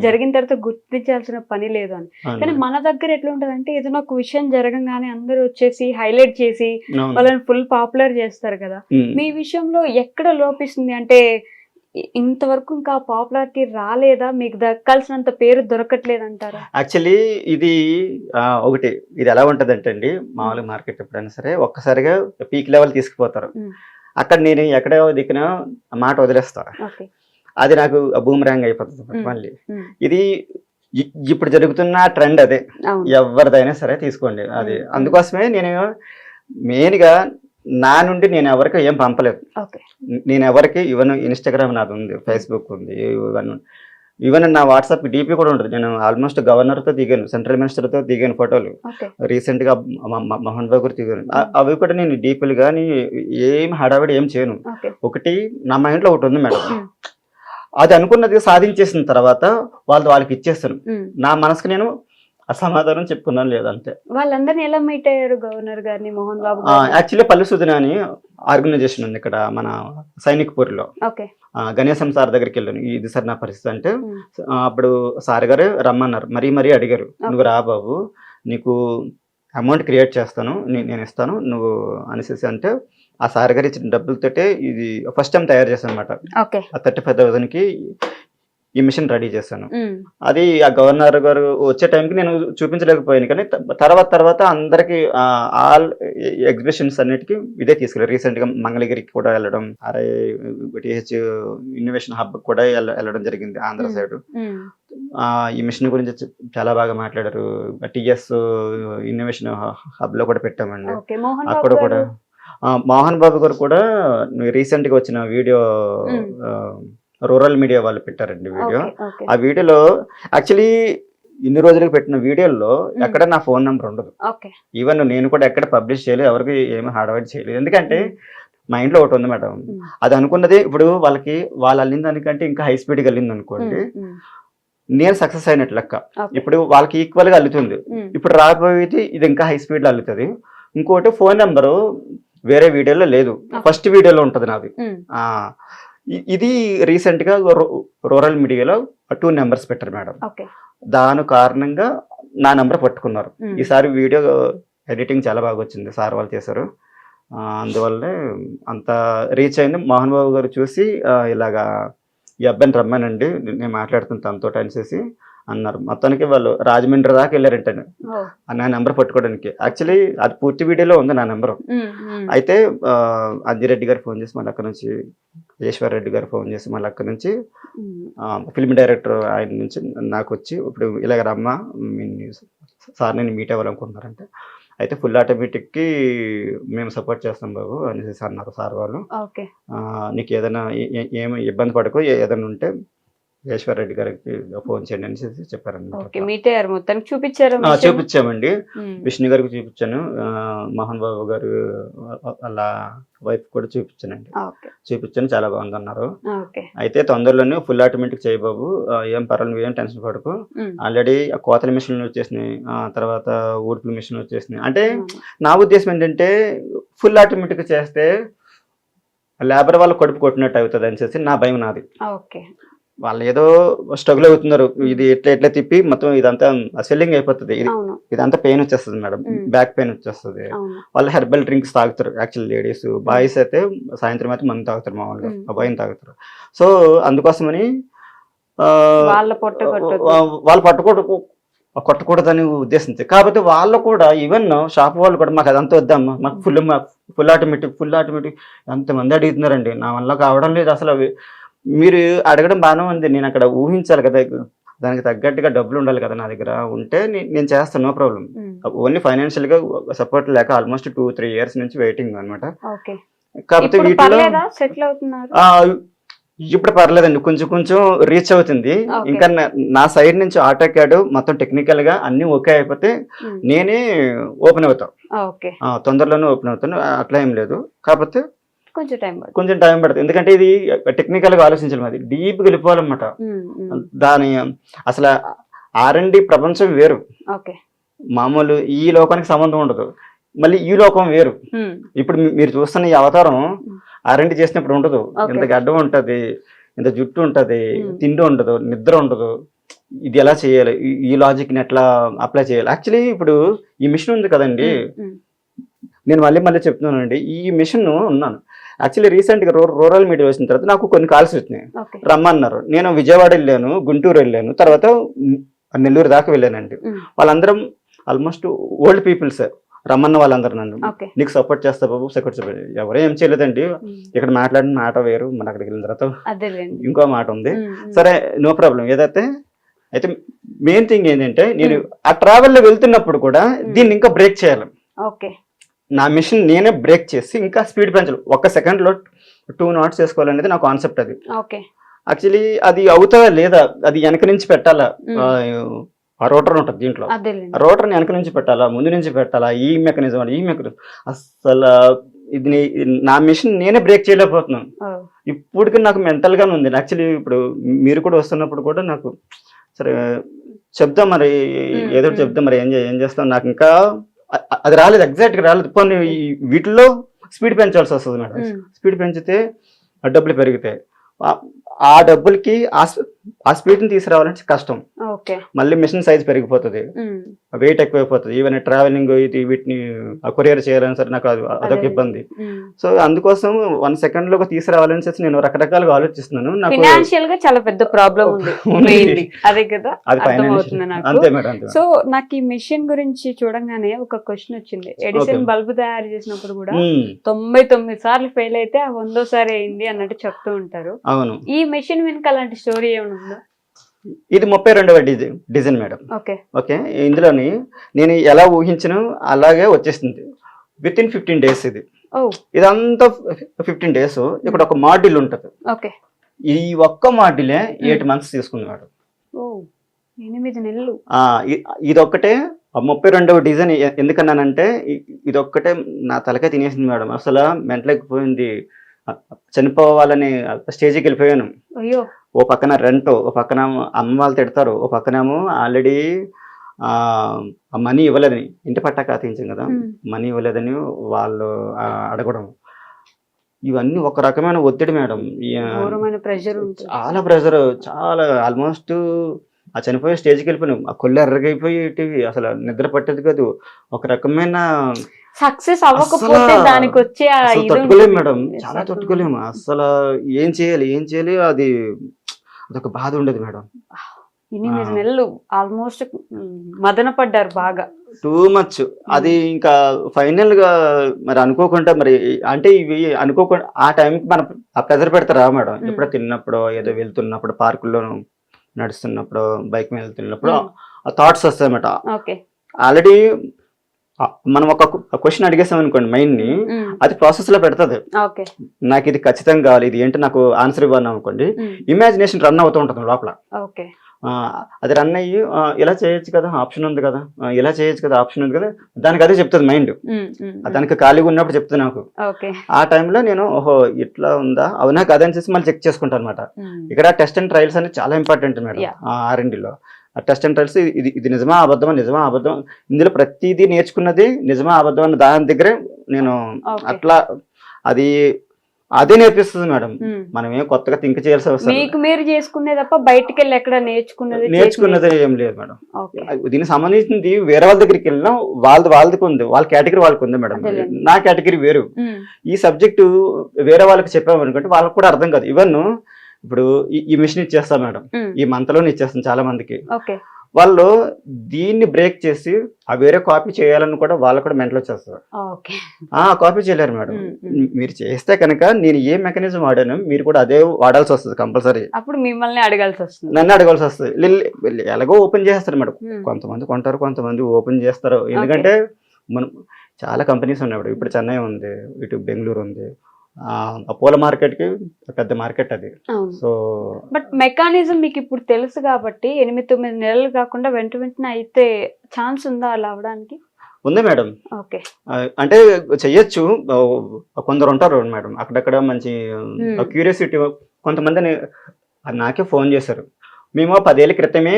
జరిగిన తర్వాత గుర్తించాల్సిన పని లేదు అని. కానీ మన దగ్గర ఎట్లా ఉంటది అంటే ఏదైనా ఒక విషయం జరగగానే అందరూ వచ్చేసి హైలైట్ చేసి వాళ్ళని ఫుల్ పాపులర్ చేస్తారు కదా. మీ విషయంలో ఎక్కడ లోపిస్తుంది అంటే ఇంతవరకు ఇంకా పాపులారిటీ రాలేదా, మీకు దక్కాల్సినంత పేరు దొరకట్లేదు అంటారా?
యాక్చువల్లీ ఇది ఒకటి, ఇది ఎలా ఉంటది అంటే అండి, మామూలుగా మార్కెట్ ఎప్పుడైనా సరే ఒక్కసారిగా పీక్ లెవెల్ తీసుకుపోతారు. అక్కడ నేను ఎక్కడో దిక్కున మాట వదిలేస్తా, అది నాకు బూమరాంగ్ అయిపోతుంది మళ్ళీ. ఇది ఇప్పుడు జరుగుతున్న ట్రెండ్ అదే, ఎవరిదైనా సరే తీసుకోండి అది. అందుకోసమే నేను మెయిన్గా నా నుండి నేను ఎవరికి ఏం పంపలేదు. నేను ఎవరికి ఈవెన్ ఇన్స్టాగ్రామ్ నాది ఉంది, ఫేస్బుక్ ఉంది, ఈవెన్ నా వాట్సాప్ డీపీ కూడా ఉంటుంది. నేను ఆల్మోస్ట్ గవర్నర్తో దిగాను, సెంట్రల్ మినిస్టర్తో దిగాను ఫోటోలు, రీసెంట్గా మోహన్ బాబు గారు దిగాను. అవి కూడా నేను డీపీలు కానీ ఏం హడావిడి ఏం చేయను. ఒకటి నా మైండ్లో ఒకటి ఉంది మేడం, అది అనుకున్నది సాధించేసిన తర్వాత వాళ్ళకి ఇచ్చేస్తాను. నా మనసుకు నేను అసమాధానం చెప్పుకున్నాను లేదంటే.
వాళ్ళందరినీ ఎలా మీట్ అయ్యారు గవర్నర్ గారిని, మోహన్ బాబు?
యాక్చువల్లీ పల్లి సుధన అని ఆర్గనైజేషన్ ఉంది ఇక్కడ మన సైనిక్పూర్లో. గణేశం సార్ దగ్గరికి వెళ్ళాను, ఇది సార్ నా పరిస్థితి అంటే. అప్పుడు సార్ గారు రమ్మన్నారు, మరీ అడిగారు, నువ్వు రా బాబు, నీకు అమౌంట్ క్రియేట్ చేస్తాను, నేను ఇస్తాను నువ్వు అనేసి అంటే. ఆ సార్ గారు ఇచ్చిన డబ్బులతోటే ఇది ఫస్ట్ టైం తయారు చేశాను అనమాట. ఆ 35,000కి ఈ మిషన్ రెడీ చేశాను. అది ఆ గవర్నర్ గారు వచ్చే టైంకి నేను చూపించలేకపోయాను, కానీ తర్వాత అందరికి ఆల్ ఎగ్జిబిషన్స్ అన్నిటికీ ఇదే తీసుకెళ్ళారు. రీసెంట్ గా మంగళగిరికి కూడా వెళ్ళడం, టీహెచ్ ఇన్నోవేషన్ హబ్ కూడా వెళ్ళడం జరిగింది ఆంధ్ర సైడ్. ఈ మిషన్ గురించి చాలా బాగా మాట్లాడారు. టీఎస్ ఇన్నోవేషన్ హబ్ లో కూడా పెట్టామండి. అక్కడ కూడా మోహన్ బాబు గారు కూడా రీసెంట్ గా వచ్చిన వీడియో రూరల్ మీడియా వాళ్ళు పెట్టారండి వీడియో. ఆ వీడియోలో యాక్చువల్లీ ఇన్ని రోజులకు పెట్టిన వీడియోల్లో ఎక్కడ నా ఫోన్ నెంబర్ ఉండదు. ఈవెన్ నేను కూడా ఎక్కడ పబ్లిష్ చేయలేదు, ఎవరికి ఏమి హార్డ్వైడ్ చేయలేదు. ఎందుకంటే మైండ్లో ఒకటి ఉంది మేడం, అది అనుకున్నది ఇప్పుడు వాళ్ళు అల్లింది దానికంటే ఇంకా హై స్పీడ్గా వెళ్ళింది అనుకోండి, నేను సక్సెస్ అయినట్లు లెక్క. ఇప్పుడు వాళ్ళకి ఈక్వల్గా అల్లుతుంది, ఇప్పుడు రాబోయేది ఇది ఇంకా హై స్పీడ్లో అల్లుతుంది. ఇంకోటి ఫోన్ నెంబరు వేరే వీడియోలో లేదు, ఫస్ట్ వీడియోలో ఉంటుంది నాది. ఇది రీసెంట్ గా రూరల్ మీడియాలో 2 నెంబర్స్ పెట్టారు మేడం. దాని కారణంగా నా నెంబర్ పట్టుకున్నారు. ఈసారి వీడియో ఎడిటింగ్ చాలా బాగా వచ్చింది, సార్ వాళ్ళు చేశారు, అందువల్లే అంత రీచ్ అయింది. మోహన్ బాబు గారు చూసి ఇలాగా ఈ అబ్బాయిని రమ్మానండి, నేను మాట్లాడుతున్న తనతో అనేసి అన్నారు. మొత్తానికి వాళ్ళు రాజమండ్రి దాకా వెళ్ళారంటండి నా నెంబర్ పట్టుకోవడానికి. యాక్చువల్లీ అది పూర్తి వీడియోలో ఉంది నా నెంబరు. అయితే అంజిరెడ్డి గారు ఫోన్ చేసి మళ్ళీ అక్కడ నుంచి, ఈశ్వర్ రెడ్డి గారు ఫోన్ చేసి మళ్ళీ అక్కడ నుంచి ఫిల్మ్ డైరెక్టర్ ఆయన నుంచి నాకు వచ్చి, ఇప్పుడు ఇలాగ రమ్మా సార్ నేను మీట్ అవ్వాలనుకుంటున్నారంటే, అయితే ఫుల్ ఆటోమేటిక్కి మేము సపోర్ట్ చేస్తాం బాబు అనేసి అన్నారు సార్ వాళ్ళు. నీకు ఏదైనా ఏమి ఇబ్బంది పడకు, ఏదైనా ఉంటే ఈశ్వర్ రెడ్డి గారికి ఫోన్ చేయండి అని చెప్పారండి. చూపించామండి, విష్ణు గారికి చూపించాను, మోహన్ బాబు గారు వాళ్ళ వైఫ్ కూడా చూపించానండి. చూపించాను, చాలా బాగుంది అన్నారు. అయితే తొందరలోనే ఫుల్ ఆటోమేటిక్ చేయి బాబు, ఏం పర్వాలేదు, ఏం టెన్షన్ పడకు. ఆల్రెడీ కోతల మిషన్లు వచ్చేసినాయి, తర్వాత ఊడ్పుల మిషన్లు వచ్చేసినాయి. అంటే నా ఉద్దేశం ఏంటంటే ఫుల్ ఆటోమేటిక్ చేస్తే లేబర్ వాళ్ళు కడుపు కొట్టినట్టు అవుతుంది అనేసి నా భయం నాది. వాళ్ళు ఏదో స్ట్రగుల్ అవుతున్నారు, ఇది ఎట్లా తిప్పి మొత్తం ఇదంతా స్వెల్లింగ్ అయిపోతుంది, ఇదంతా పెయిన్ వచ్చేస్తుంది మేడం, బ్యాక్ పెయిన్ వచ్చేస్తుంది. వాళ్ళు హెర్బల్ డ్రింక్స్ తాగుతారు యాక్చువల్ లేడీస్. బాయ్స్ అయితే సాయంత్రం అయితే మందు తాగుతారు, మామూలుగా అబ్బాయిని తాగుతారు. సో అందుకోసమని వాళ్ళు కొట్టకూడదని ఉద్దేశించి, కాకపోతే వాళ్ళు కూడా ఈవెన్ షాప్ వాళ్ళు కూడా మాకు అదంతా వద్దమ్మా, మాకు ఫుల్ ఆటోమేటిక్ ఎంతమంది అడుగుతున్నారండి, నా వల్ల కావడం లేదు అసలు. మీరు అడగడం బాగానే ఉంది, నేను అక్కడ ఊహించాలి కదా, దానికి తగ్గట్టుగా డబ్బులు ఉండాలి కదా నా దగ్గర, ఉంటే నేను చేస్తాను, నో ప్రాబ్లం. ఓన్లీ ఫైనాన్షియల్ గా సపోర్ట్ లేక ఆల్మోస్ట్ 2-3 years నుంచి వెయిటింగ్ అనమాట. కాకపోతే వీటిలో ఇప్పుడు పర్లేదండి, కొంచెం కొంచెం రీచ్ అవుతుంది.
Okay.
ఇంకా నా సైడ్ నుంచి ఆటో క్యాడ్ మొత్తం టెక్నికల్ గా అన్ని ఓకే అయిపోతే నేనే ఓపెన్ అవుతాను.
ఓకే,
తొందరలోనే ఓపెన్ అవుతాను, అట్లా ఏం లేదు. కాకపోతే
కొంచెం టైం పడుతుంది.
కొంచెం టైం పడుతుంది, ఎందుకంటే ఇది టెక్నికల్ గా ఆలోచించాలి, అది డీప్ గా వెళ్ళిపోవాలన్నమాట. దాని అసలు R&D ప్రపంచం వేరు,
ఓకే,
మామూలు ఈ లోకానికి సంబంధం ఉండదు, మళ్ళీ ఈ లోకం వేరు. ఇప్పుడు మీరు చూస్తున్న ఈ అవతారం R&D చేసినప్పుడు ఉండదు.
Okay.
ఇంత గడ్డం ఉంటది, ఇంత జుట్టు ఉంటది, తిండి ఉండదు, నిద్ర ఉండదు. ఇది ఎలా చేయాలి, ఈ లాజిక్ ని ఎట్లా అప్లై చేయాలి. యాక్చువల్లీ ఇప్పుడు ఈ మిషన్ ఉంది కదండి, నేను మళ్ళీ చెప్తున్నానండి, ఈ మిషన్ ఉన్నాను. యాక్చువల్లీ రీసెంట్ గా రూరల్ మీడియా వచ్చిన తర్వాత నాకు కొన్ని కాల్స్ వచ్చినాయి,
ఓకే,
రమ్మన్నారు. నేను విజయవాడ వెళ్ళాను, గుంటూరు వెళ్ళాను, తర్వాత నెల్లూరు దాకా వెళ్ళానండి. వాళ్ళందరం ఆల్మోస్ట్ ఓల్డ్ పీపుల్స్, రమ్మన్న వాళ్ళందరూ నన్ను,
ఓకే,
నీకు సపోర్ట్ చేస్తా బాబు, సపోర్ట్ ఎవరు ఏం చేయలేదండి. ఇక్కడ మాట్లాడిన మాట వేరు, మన అక్కడికి వెళ్ళిన తర్వాత
అదేలేండి.
ఇంకో మాట ఉంది. సరే, నో ప్రాబ్లం. ఏదైతే అయితే మెయిన్ థింగ్ ఏంటంటే, నేను ఆ ట్రావెల్ లో వెళ్తున్నప్పుడు కూడా దీన్ని ఇంకా బ్రేక్ చేయాలి.
ఓకే,
నా మిషన్ నేనే బ్రేక్ చేసి ఇంకా స్పీడ్ పెంచాలి. 1 సెకండ్ లో 2 knots చేసుకోవాలనేది నా కాన్సెప్ట్. అది
ఓకే,
యాక్చువల్లీ అది అవుతుందా లేదా, అది వెనక నుంచి పెట్టాలా, ఆ రోటర్ ఉంటుంది దీంట్లో,
అదేలేండి.
రోటర్ని వెనక నుంచి పెట్టాలా, ముందు నుంచి పెట్టాలా, ఈ మెకానిజం అసలు ఇది నా మిషన్ నేనే బ్రేక్ చేయలేకపోతున్నాను. ఇప్పటికి నాకు మెంటల్ గానే ఉంది. యాక్చువల్లీ ఇప్పుడు మీరు కూడా వస్తున్నప్పుడు కూడా నాకు సరే చెప్తాం మరి, ఏదో చెప్తాం మరి, ఏం చేస్తాం, నాకు ఇంకా అది రాలేదు, ఎగ్జాక్ట్ గా రాలేదు. పోనీ వీటిలో స్పీడ్ పెంచాల్సి వస్తుంది మేడం. స్పీడ్ పెంచితే డబ్బులు పెరుగుతాయి, ఆ డబ్బులకి ఆ స్పీడ్ ని తీసుకురావాలంటే కష్టం. మళ్ళీ మిషన్ సైజ్ పెరిగిపోతుంది, వెయిట్ ఎక్కువైపోతుంది. ఈవెన్ ట్రావెలింగ్ వీటిని కొరియర్ చేయాలని సరే నాకు అదొక ఇబ్బంది. సో అందుకోసం 1 సెకండ్ లో తీసుకురావాలని చెప్పి నేను రకరకాలుగా ఆలోచిస్తున్నాను. నాకు
ఫైనాన్షియల్ గా చాలా పెద్ద ప్రాబ్లం ఉంది mainly. అదే కదా, అర్థమవుతుంది నాకు.
అంతే మేడం.
సో నాకు ఈ మిషన్ గురించి చూడంగానే ఒక క్వశ్చన్ వచ్చింది. ఎడిసన్ బల్బు తయారు చేసినప్పుడు కూడా 99 సార్లు ఫెయిల్ అయితే ఆ 100వ సారి అయింది అన్నట్టు చెప్తూ ఉంటారు.
అవును,
ఈ మెషిన్ వెనుక అలాంటి స్టోరీ ఏమైనా ఉందా?
ఇది 32వ డిజైన్ మేడం. ఓకే, ఇందులోని నేను ఎలా ఊహించను అలాగే వచ్చేస్తుంది. విత్ ఇన్ 15 days ఇది. ఇదంతా 15 days. ఇక్కడ ఒక మాడ్యూల్ ఉంటుంది. ఈ ఒక్క మాడ్యూలే 8 months తీసుకున్నాడు.
8 నెలలు.
ఇదొక్కటే 32వ డిజైన్. ఎందుకన్నానంటే ఇదొక్కటే నా తలకే తినేసింది మేడం. అసలు మెంటలేకపోయింది, చనిపోవాలని స్టేజ్కి వెళ్ళిపోయాను. ఓ పక్కన రెంట్, ఓ పక్కన అమ్మ వాళ్ళు తిడతారు, ఓ పక్కనేమో ఆల్రెడీ మనీ ఇవ్వలేదని, ఇంటి పట్టా కాతించాం కదా, మనీ ఇవ్వలేదని వాళ్ళు అడగడం, ఇవన్నీ ఒక రకమైన ఒత్తిడి మేడం. చాలా ప్రెషర్, చాలా ఆల్మోస్ట్ ఆ చనిపోయే స్టేజ్కి వెళ్ళిపోయినాం. ఆ కొళ్ళు ఎర్రగైపోయి అసలు నిద్ర పట్టేది కాదు. ఒక రకమైన
సక్సెస్ అవ్వకపోతే దానికి వచ్చే
తట్టుకోలేము మేడం, చాలా తట్టుకోలేము. అసలు ఏం చేయాలి అది అదొక బాధ ఉండదు మేడం.
8 నెలలు ఆల్మోస్ట్ మదన పడ్డారు బాగా,
టూ మచ్. అది ఇంకా ఫైనల్ గా మరి అనుకోకుండా, మరి అంటే ఇవి అనుకోకుండా ఆ టైంకి మనం ఆ ప్రెజర్ పెడతారా మేడం. ఎప్పుడో తిన్నప్పుడు, ఏదో వెళ్తున్నప్పుడు, పార్కుల్లో నడుస్తున్నప్పుడు, బైక్ మీద వెళ్తున్నప్పుడు ఆ థాట్స్ వస్తాయన్నమాట. ఆల్రెడీ మనం ఒక క్వశ్చన్ అడిగేసాం అనుకోండి మైండ్ ని, అది ప్రాసెస్ లో పెడుతుంది. నాకు ఇది ఖచ్చితంగా కావాలి, ఇది ఏంటో నాకు ఆన్సర్ ఇవ్వాలి అనుకోండి, ఇమాజినేషన్ రన్ అవుతూ ఉంటుంది లోపల. అది రన్ అయ్యి ఇలా చేయొచ్చు కదా, ఆప్షన్ ఉంది కదా, ఇలా చేయొచ్చు కదా, ఆప్షన్ ఉంది కదా, దానికి అదే చెప్తుంది మైండ్. దానికి ఖాళీగా ఉన్నప్పుడు చెప్తుంది నాకు. ఆ టైంలో నేను ఓహో ఇట్లా ఉందా, అవునా కదని చేసి మళ్ళీ చెక్ చేసుకుంటాను అనమాట. ఇక్కడ టెస్ట్ అండ్ ట్రయల్స్ అనేది చాలా ఇంపార్టెంట్ మేడం. R&Dలో టెస్ట్ అండ్ ట్రయల్స్, ఇది నిజమా అబద్ధం, ఇందులో ప్రతిదీ నేర్చుకున్నది నిజమా అబద్ధం అన్న దాని దగ్గరే నేను అట్లా అదే నేర్పిస్తుంది మేడం. మనం ఏం కొత్తగా థింక్ చేయాల్సి అవసరం,
మీకు మీరు చేసుకునే తప్ప బయటికి వెళ్ళి ఎక్కడ
నేర్చుకున్నది ఏం లేదు మేడం. దీనికి సంబంధించింది వేరే వాళ్ళ దగ్గరికి వెళ్ళినా వాళ్ళకి ఉంది, వాళ్ళ కేటగిరీ వాళ్ళకి ఉంది మేడం. నా కేటగిరీ వేరు. ఈ సబ్జెక్టు వేరే వాళ్ళకి చెప్పామనుకుంటే వాళ్ళకి కూడా అర్థం కాదు. ఈవెన్ ఇప్పుడు ఈ మిషన్ ఇచ్చేస్తా మేడం, ఈ మంత్లోనే ఇచ్చేస్తాను చాలా మందికి. వాళ్ళు దీన్ని బ్రేక్ చేసి ఆ వేరే కాపీ చేయాలని కూడా వాళ్ళు కూడా మెంటల్ వచ్చేస్తారు. కాపీ చేయలేరు మేడం. మీరు చేస్తే కనుక నేను ఏ మెకానిజం వాడాను మీరు కూడా అదే వాడాల్సి వస్తుంది కంపల్సరీ.
అప్పుడు మిమ్మల్ని అడగాల్సి వస్తుంది,
నన్ను అడగాల్సి వస్తుంది. ఎలాగో ఓపెన్ చేస్తారు మేడం. కొంతమంది కొంటారు, కొంతమంది ఓపెన్ చేస్తారు. ఎందుకంటే మనం చాలా కంపెనీస్ ఉన్నాయి. ఇప్పుడు చెన్నై ఉంది, ఇటు బెంగళూరు ఉంది, ఆ పూల మార్కెట్కి పెద్ద మార్కెట్ అది.
అవును.
సో
బట్ మెకానిజం మీకు ఇప్పుడు తెలుసు కాబట్టి 8-9 నెలలు కాకుండా వెంటనే అయితే ఛాన్స్ ఉందా అలా అవడానికి?
ఉంది మేడం.
ఓకే.
అంటే చెయ్యొచ్చు. కొందరు ఉంటారు మేడం అక్కడక్కడ మంచి క్యూరియాసిటీ. కొంతమంది నాకే ఫోన్ చేశారు, మేము 10 ఏళ్ళ క్రితమే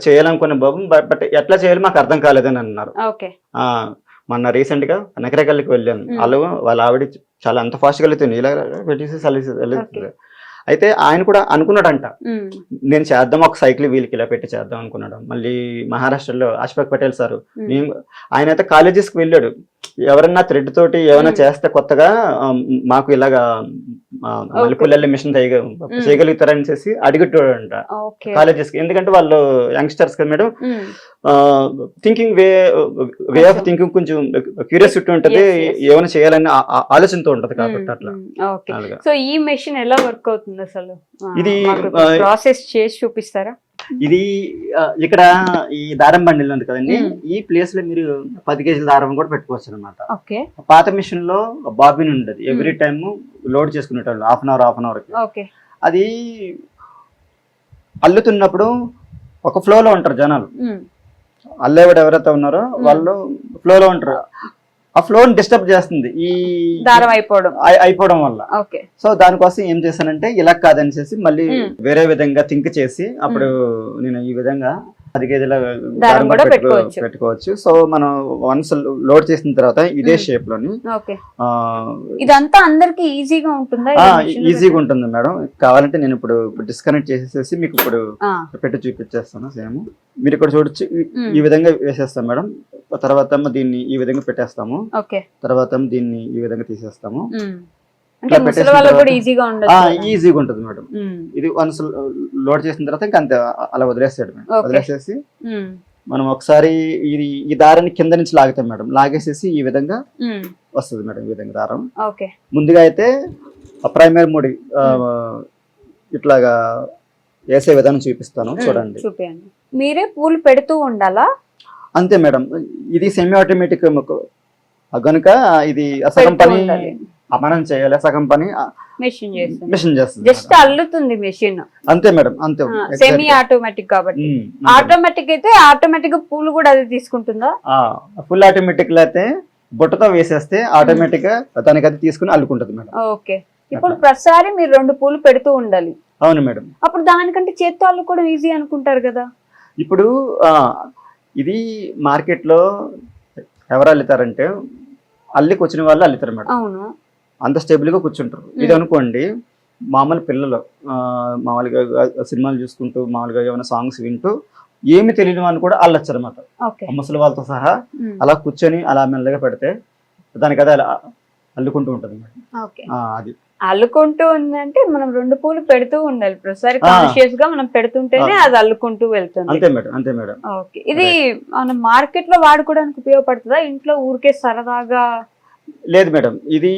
చేయాలనుకున్న బాబు, బట్ ఎట్లా చేయాలి మాకు అర్థం కాలేదని అన్నారు.
ఓకే.
మొన్న రీసెంట్ గా నకరేకల్కి వెళ్ళాను. వాళ్ళ ఆవిడ చాలా అంత ఫాస్ట్ గా వెళ్తుంది, ఇలా పెట్టేసి వెళ్తుంది. అయితే ఆయన కూడా అనుకున్నాడంట, నేను చేద్దాం ఒక సైకిల్ వీల్కి ఇలా పెట్టి చేద్దాం అనుకున్నాడు. మళ్ళీ మహారాష్ట్రలో అష్ఫాక్ పటేల్ సార్, ఆయన అయితే కాలేజెస్కి వెళ్ళాడు, ఎవరన్నా థ్రెడ్ తోటి ఏమైనా చేస్తే కొత్తగా మాకు ఇలాగా మల్లెపూలెళ్ళే మిషన్ చేయగలుగుతారని చేసి అడిగేటోడంట కాలేజెస్ కి. ఎందుకంటే వాళ్ళు యంగ్స్టర్స్ కదా madam, thinking way of thinking కొంచెం క్యూరియాసిటీ ఉంటది, ఏమైనా చేయాలని ఆలోచనతో ఉంటది కాబట్టి అట్లా.
సో ఈ మెషిన్ ఎలా వర్క్ అవుతుంది అసలు?
ఇది
ప్రాసెస్ చేసి చూపిస్తారా?
ఇది ఇక్కడ ఈ దారం బండిల్ ఉంది కదండి, ఈ ప్లేస్ లో మీరు 10 కేజీల దారం కూడా పెట్టుకోవచ్చు అనమాట. పాత మిషన్ లో బాబిన్ ఉండదు, ఎవ్రీ టైమ్ లోడ్ చేసుకునేటప్పుడు హాఫ్ అన్ అవర్. అది అల్లుతున్నప్పుడు ఒక ఫ్లో లో ఉంటారు జనాలు, అల్లేవాడు ఎవరైతే ఉన్నారో వాళ్ళు ఫ్లో లో ఉంటారు. ఆ ఫ్లోని డిస్టర్బ్ చేస్తుంది ఈ
దారం
అయిపోవడం వల్ల. సో దానికోసం ఏం చేశానంటే ఇలా కాదనిసేసి మళ్ళీ వేరే విధంగా థింక్ చేసి అప్పుడు నేను ఈ విధంగా 10 కేజీల దారం కూడా పెట్టుకోవచ్చు. సో మనం వన్స్ లోడ్ చేసిన తర్వాత ఇదే షేప్ లోని
ఇదంతా అందరికి ఈజీగా ఉంటుందా?
ఈజీగా ఉంటుంది మేడం. కావాలంటే నేను ఇప్పుడు డిస్కనెక్ట్ చేసేసి మీకు ఇప్పుడు పెట్టి చూపించేస్తాను. సేమ్ మీరు ఇక్కడ చూడొచ్చు, ఈ విధంగా వేసేస్తాం మేడం. తర్వాత దీన్ని ఈ విధంగా పెట్టేస్తాము, తర్వాత దీన్ని ఈ విధంగా తీసేస్తాము. ఈజీగా ఉంటుంది మేడం. ఇది వన్స్ లోడ్ చేసిన తర్వాత ఇంకా అంతే, అలా వదిలేస్తాడు మేడం. వదిలేసేసి మనం ఒకసారి ఇది ఈ దారాన్ని కింద నుంచి లాగుతాం మేడం. లాగేసేసి ఈ విధంగా వస్తుంది మేడం. ఈ విధంగా దారం ముందుగా అయితే ప్రైమరీ ముడి ఇట్లాగా వేసే విధానం చూపిస్తాను, చూడండి.
మీరే పూలు పెడుతూ ఉండాలా?
అంతే మేడం. ఇది సెమీ ఆటోమేటిక్ కనుక ఇది సగం పని మనం చేయాలి, సగం పని మెషిన్ చేస్తుంది.
జస్ట్ అల్లుతుంది మెషిన్,
అంతే మేడం. అంతే.
సెమీ ఆటోమేటిక్ కాబట్టి. ఆటోమేటిక్ అయితే ఆటోమేటిక్ గా పూలు కూడా అది తీసుకుంటుందా?
ఫుల్ ఆటోమేటిక్ లో అయితే బుట్టతో వేసేస్తే ఆటోమేటిక్ గా దానికి అది తీసుకుని అల్లుకుంటది మేడం.
ఓకే. ఇప్పుడు ప్రతిసారి మీరు 2 పూలు పెడుతూ ఉండాలి.
అవును మేడం.
అప్పుడు దానికంటే చేత్తో అల్లుకోవడం ఈజీ అనుకుంటారు కదా.
ఇప్పుడు ఇది మార్కెట్ లో ఎవరు అల్లుతారంటే అల్లికి వచ్చిన వాళ్ళు అల్లుతారు మేడం.
అవును.
అంత స్టేబుల్ గా కూర్చుంటారు. ఇది అనుకోండి మామూలు పిల్లలు మామూలుగా సినిమాలు చూసుకుంటూ మామూలుగా ఏమైనా సాంగ్స్ వింటూ ఏమి తెలియని వాళ్ళు కూడా అల్లొచ్చు అనమాట. ముసలి వాళ్ళతో సహా అలా కూర్చొని అలా మెల్లగా పెడితే దానికి అదే అలా అల్లుకుంటూ ఉంటుంది మేడం. అది
అల్లుకుంటూ ఉందంటే మనం 2 పూలు పెడుతూ ఉండాలి ప్రతిసారి, కాన్షియస్ గా మనం పెడుతుంటేనే అది అల్లుకుంటూ వెళ్తుంది.
అంతే మేడం. అంతే మేడం.
ఓకే. ఇది మనం మార్కెట్ లో వాడుకోవడానికి ఉపయోగపడుతుందా, ఇంట్లో ఊరికే సరదాగా?
లేదు మేడం, ఇది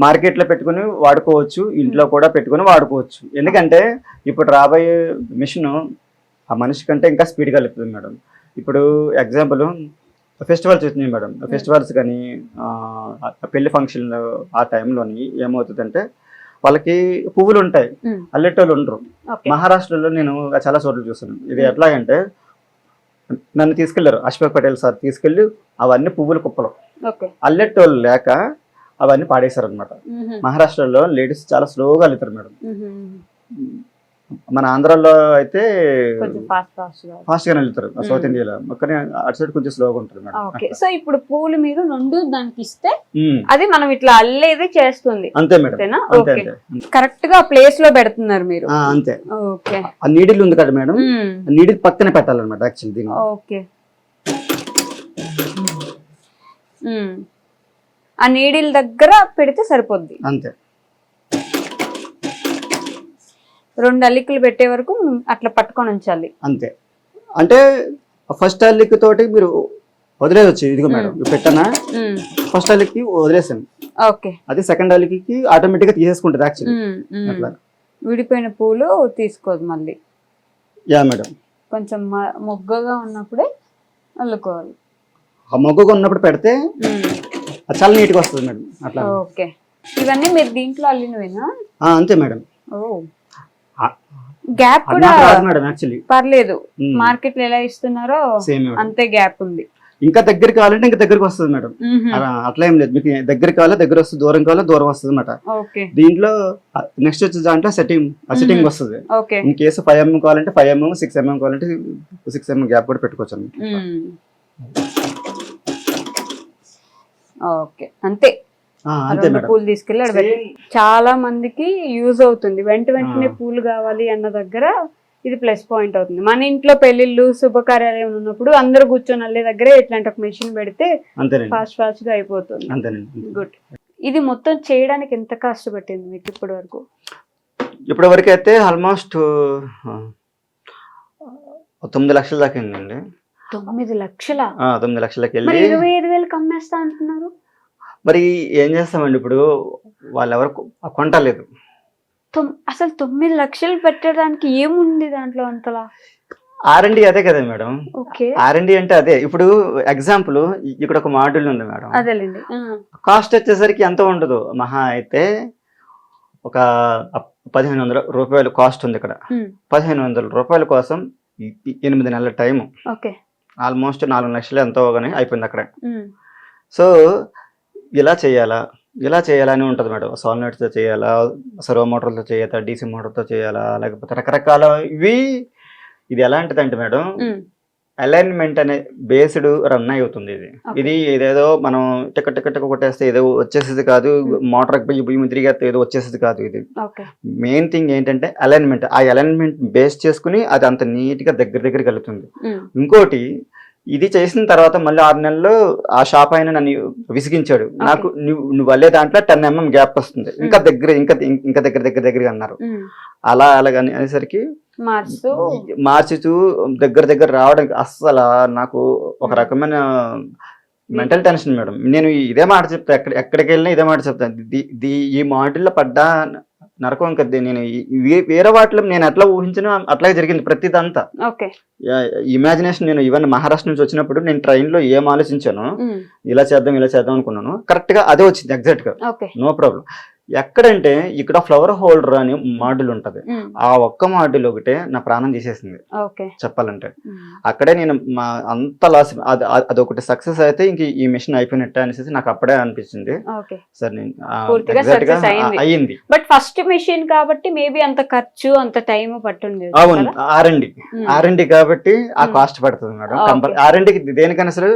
మార్కెట్ లో పెట్టుకుని వాడుకోవచ్చు, ఇంట్లో కూడా పెట్టుకుని వాడుకోవచ్చు. ఎందుకంటే ఇప్పుడు రాబోయే మిషన్ ఆ మనిషి కంటే ఇంకా స్పీడ్ గా వెళ్తుంది మేడం. ఇప్పుడు ఎగ్జాంపుల్ ఫెస్టివల్స్ వచ్చినాయి మేడం. ఫెస్టివల్స్ కానీ పెళ్లి ఫంక్షన్లు ఆ టైంలోని ఏమవుతుందంటే వాళ్ళకి పువ్వులు ఉంటాయి, అల్లెటోళ్ళు ఉండరు. మహారాష్ట్రలో నేను చాలా చోట్ల చూస్తున్నాను. ఇది ఎట్లాగంటే నన్ను తీసుకెళ్లారు, అష్ఫాక్ పటేల్ సార్ తీసుకెళ్లి అవన్నీ పువ్వుల కుప్పలు, అల్లెటోళ్ళు లేక అవన్నీ పాడేశారు అనమాట. మహారాష్ట్రలో లేడీస్ చాలా స్లోగా అల్లుతారు మేడం. మన ఆంధ్రాలో అయితే ఫాస్ట్ గా వెళ్తారు, సౌత్ ఇండియాలో కానీ అటు సైడ్ కొంచెం స్లోగా ఉంటుంది మేడం.
సో ఇప్పుడు పూలు మీరు 2 దానికి ఇస్తే అది మనం ఇట్లా అల్లేది చేస్తుంది.
అంతే మేడం.
కరెక్ట్ గా ప్లేస్ లో పెడుతున్నారు మీరు.
అంతే. ఆ నీడిల్ ఉంది కదా మేడం, నీడిల్ పక్కనే పెట్టాలన్నమాట యాక్చువల్లీ దీన్ని.
ఓకే. ఆ నీడిల్ దగ్గర పెడితే సరిపోద్ది.
అంతే.
2 అల్లికలు పెట్టే వరకు అట్లా పట్టుకొని ఉంచాలి.
అంతే. అంటే ఫస్ట్ అల్లిక తోటి మీరు వదిలేయచ్చు. ఇదిగో మేడం పెట్టనా, ఫస్ట్ అల్లికి వదిలేసాను.
ఓకే.
అది సెకండ్ అల్లికి ఆటోమేటిక్ గా తీసేసుకుంటది యాక్చువల్లీ. అట్లా
విడిపోయిన పూలు తీసుకోదు మళ్ళీ.
Yeah madam.
కొంచెం మొగ్గగా ఉన్నప్పుడే అల్లుకోవాలి.
ఆ మొగ్గగా ఉన్నప్పుడు పెడితే చాలా నీట్ గా వస్తుంది మేడం. అట్లా.
ఓకే. ఇవన్నీ మీరు దీంట్లో అల్లినవేనా?
అంతే మేడం.
ఓ, గ్యాప్ కూడా
రాదు మేడం యాక్చువల్లీ.
పర్లేదు, మార్కెట్ లో ఎలా ఇస్తున్నారో
సేమ్
అంతే గ్యాప్ ఉంది.
ఇంకా దగ్గర కావాలంటే ఇంకా దగ్గరకు వస్తుంది మేడం. అట్లా ఏం లేదు, మీకు దగ్గర కావాలా దగ్గర వస్తుంది, దూరం కావాలా దూరం వస్తుంది అనమాట. దీంట్లో నెక్స్ట్ వచ్చే దాంట్లో సెట్టింగ్ వస్తుంది. ఇన్ కేసు 5mm కావాలంటే 5mm, 6mm కావాలంటే 6mm గ్యాప్ కూడా పెట్టుకోవచ్చు.
ఓకే, అంతే. పూలు తీసుకెళ్ళి చాలా మందికి యూజ్ అవుతుంది. వెంటనే పూలు కావాలి అన్న దగ్గర ఇది ప్లస్ పాయింట్ అవుతుంది. మన ఇంట్లో పెళ్లిళ్ళు శుభకార్యాలు ఉన్నప్పుడు అందరూ కూర్చొని అల్లే దగ్గర ఇట్లాంటి ఒక మెషిన్ పెడితే ఫాస్ట్ గా అయిపోతుంది. గుడ్. ఇది మొత్తం చేయడానికి ఎంత కాస్ట్ పట్టింది మీకు ఇప్పటి వరకు?
ఇప్పటి వరకు అయితే ఆల్మోస్ట్ 9 లక్షల దాకా అయిందండి.
9 లక్షల?
9 లక్షలకి వెళ్ళి
25,000 అమ్మేస్తా అంటున్నారు.
మరి ఏం చేస్తామండి, ఇప్పుడు వాళ్ళు ఎవరు కొంటలేదు.
అసలు 9 లక్షలు పెట్టడానికి ఏముంది దాంట్లో అంతలా?
R&D అదే కదా మేడం. R&D అంటే అదే. ఇప్పుడు ఎగ్జాంపుల్ ఇక్కడ ఒక మాడ్యూల్ ఉంది మేడం,
అదేలేండి.
కాస్ట్ వచ్చేసరికి ఎంత ఉండదు, మహా అయితే ఒక 1,500 రూపాయలు కాస్ట్ ఉంది ఇక్కడ. 1,500 రూపాయల కోసం 8 నెలల టైము, ఆల్మోస్ట్ 4 లక్షలు ఎంతో కానీ అయిపోయింది అక్కడ. సో ఇలా చేయాలని ఉంటుంది మేడం. సాలినాయిడ్స్తో చేయాలా, సర్వో మోటార్లతో చేయాలా, DC మోటార్తో చేయాలా, లేకపోతే రకరకాల ఇది ఎలాంటిదంటే మేడం, అలైన్మెంట్ అనే బేస్డ్ రన్ అవుతుంది. ఇది ఇదేదో మనం టికెట్ కొట్టేస్తే ఏదో వచ్చేసేది కాదు, మోటార్ బియ్యం తిరిగేస్తే ఏదో వచ్చేసేది కాదు. ఇది మెయిన్ థింగ్ ఏంటంటే అలైన్మెంట్. ఆ అలైన్మెంట్ బేస్ చేసుకుని అది అంత నీట్ గా దగ్గర కలుగుతుంది. ఇంకోటి, ఇది చేసిన తర్వాత మళ్ళీ 6 నెలల్లో ఆ షాప్ ఆయన నన్ను విసిగించాడు. నాకు నువ్వు వల్లే దాంట్లో 10mm గ్యాప్ వస్తుంది, ఇంకా దగ్గర అన్నారు. అలాగని అనేసరికి మార్చుతూ దగ్గర రావడానికి అస్సలు నాకు ఒక రకమైన మెంటల్ టెన్షన్ మేడం. నేను ఇదే మాట చెప్తా, ఎక్కడికి వెళ్ళినా ఇదే మాట చెప్తాను. ఈ మాటల్లో పడ్డా నరకం కదా. నేను వేరే వాటిలో నేను ఎట్లా ఊహించినా అట్లాగే జరిగింది ప్రతిదంతా. ఇమాజినేషన్. నేను ఈవెన్ మహారాష్ట్ర నుంచి వచ్చినప్పుడు నేను ట్రైన్ లో ఏం ఆలోచించాను, ఇలా చేద్దాం అనుకున్నాను, కరెక్ట్ గా అదే వచ్చింది ఎగ్జాక్ట్ గా, నో ప్రాబ్లం. ఎక్కడంటే ఇక్కడ ఫ్లవర్ హోల్డర్ అని మాడ్యూల్ ఉంటది, ఆ ఒక్క మాడ్యూల్ ఒకటే నా ప్రాణం తీసేసింది చెప్పాలంటే. అక్కడే నేను అంత లాస్. అదొకటి సక్సెస్ అయితే ఇంక ఈ మిషన్ అయిపోయినట్టే అనేసి నాకు అప్పుడే అనిపించింది. సరే నేను అయ్యింది.
బట్ ఫస్ట్ మిషన్ కాబట్టి మేబీ అంత ఖర్చు అంత టైం పట్టుంది.
అవును, R&D కాబట్టి ఆ కాస్ట్ పడుతుంది మేడం. R&Dకి దేనికైనా సరే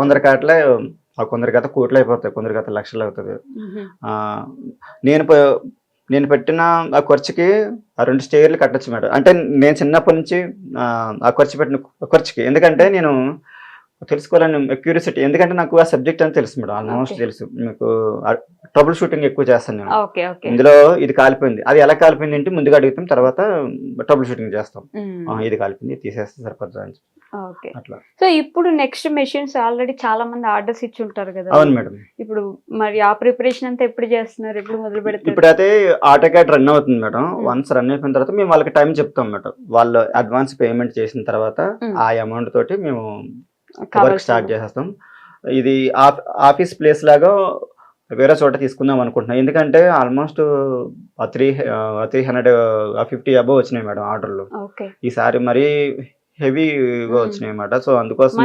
కొందరికి అట్లా, కొందరికి అయితే కోట్లు అయిపోతాయి, కొందరికి అయితే లక్షలు అవుతుంది. నేను పెట్టిన ఆ ఖర్చుకి 2 స్టేర్లు కట్టచ్చు మేడం. అంటే నేను చిన్నప్పటి నుంచి ఆ ఖర్చుకి ఎందుకంటే నేను తెలుసుకోవాలని క్యూరియాసిటీ, ఎందుకంటే నాకు ఆ సబ్జెక్ట్ అని తెలుసు మేడం, ఆల్మోస్ట్ తెలుసు. మీకు ట్రబుల్ షూటింగ్ ఎక్కువ చేస్తాను నేను. ఇందులో ఇది కాలిపోయింది, అది ఎలా కాలిపోయింది అంటే ముందుగా అడుగుతాం, తర్వాత ట్రబుల్ షూటింగ్ చేస్తాం. ఇది కాలిపోయింది తీసేస్తే సరిపోతుంది అని. అట్లా.
సో ఇప్పుడు నెక్స్ట్ మెషిన్స్ ఆల్రెడీ చాలా మంది ఆర్డర్స్ ఇచ్చి ఉంటారు కదా.
అవును మేడం.
ఇప్పుడు మరి ఆ ప్రిపరేషన్ అంతా ఎప్పుడు చేస్తున్నారు, ఎప్పుడు మొదలు పెడతారు?
ఇప్పుడైతే ఆటోకాడ్ రన్ అవుతుంది మేడం. వన్స్ రన్ అయిపోయిన తర్వాత మేము వాళ్ళకి టైం చెప్తాం మేడం. వాళ్ళు అడ్వాన్స్ పేమెంట్ చేసిన తర్వాత ఆ అమౌంట్ తోటి మేము వర్క్ స్టార్ట్ చేసేస్తాం. ఇది ఆఫీస్ ప్లేస్ లాగా వేరే చోట తీసుకుందాం అనుకుంటున్నాం. ఎందుకంటే ఆల్మోస్ట్ 350 అబౌవ్ వచ్చినాయి మేడం ఆర్డర్లు ఈసారి. మరీ హెవీగా వచ్చినాయి అన్నమాట. సో అందుకోసం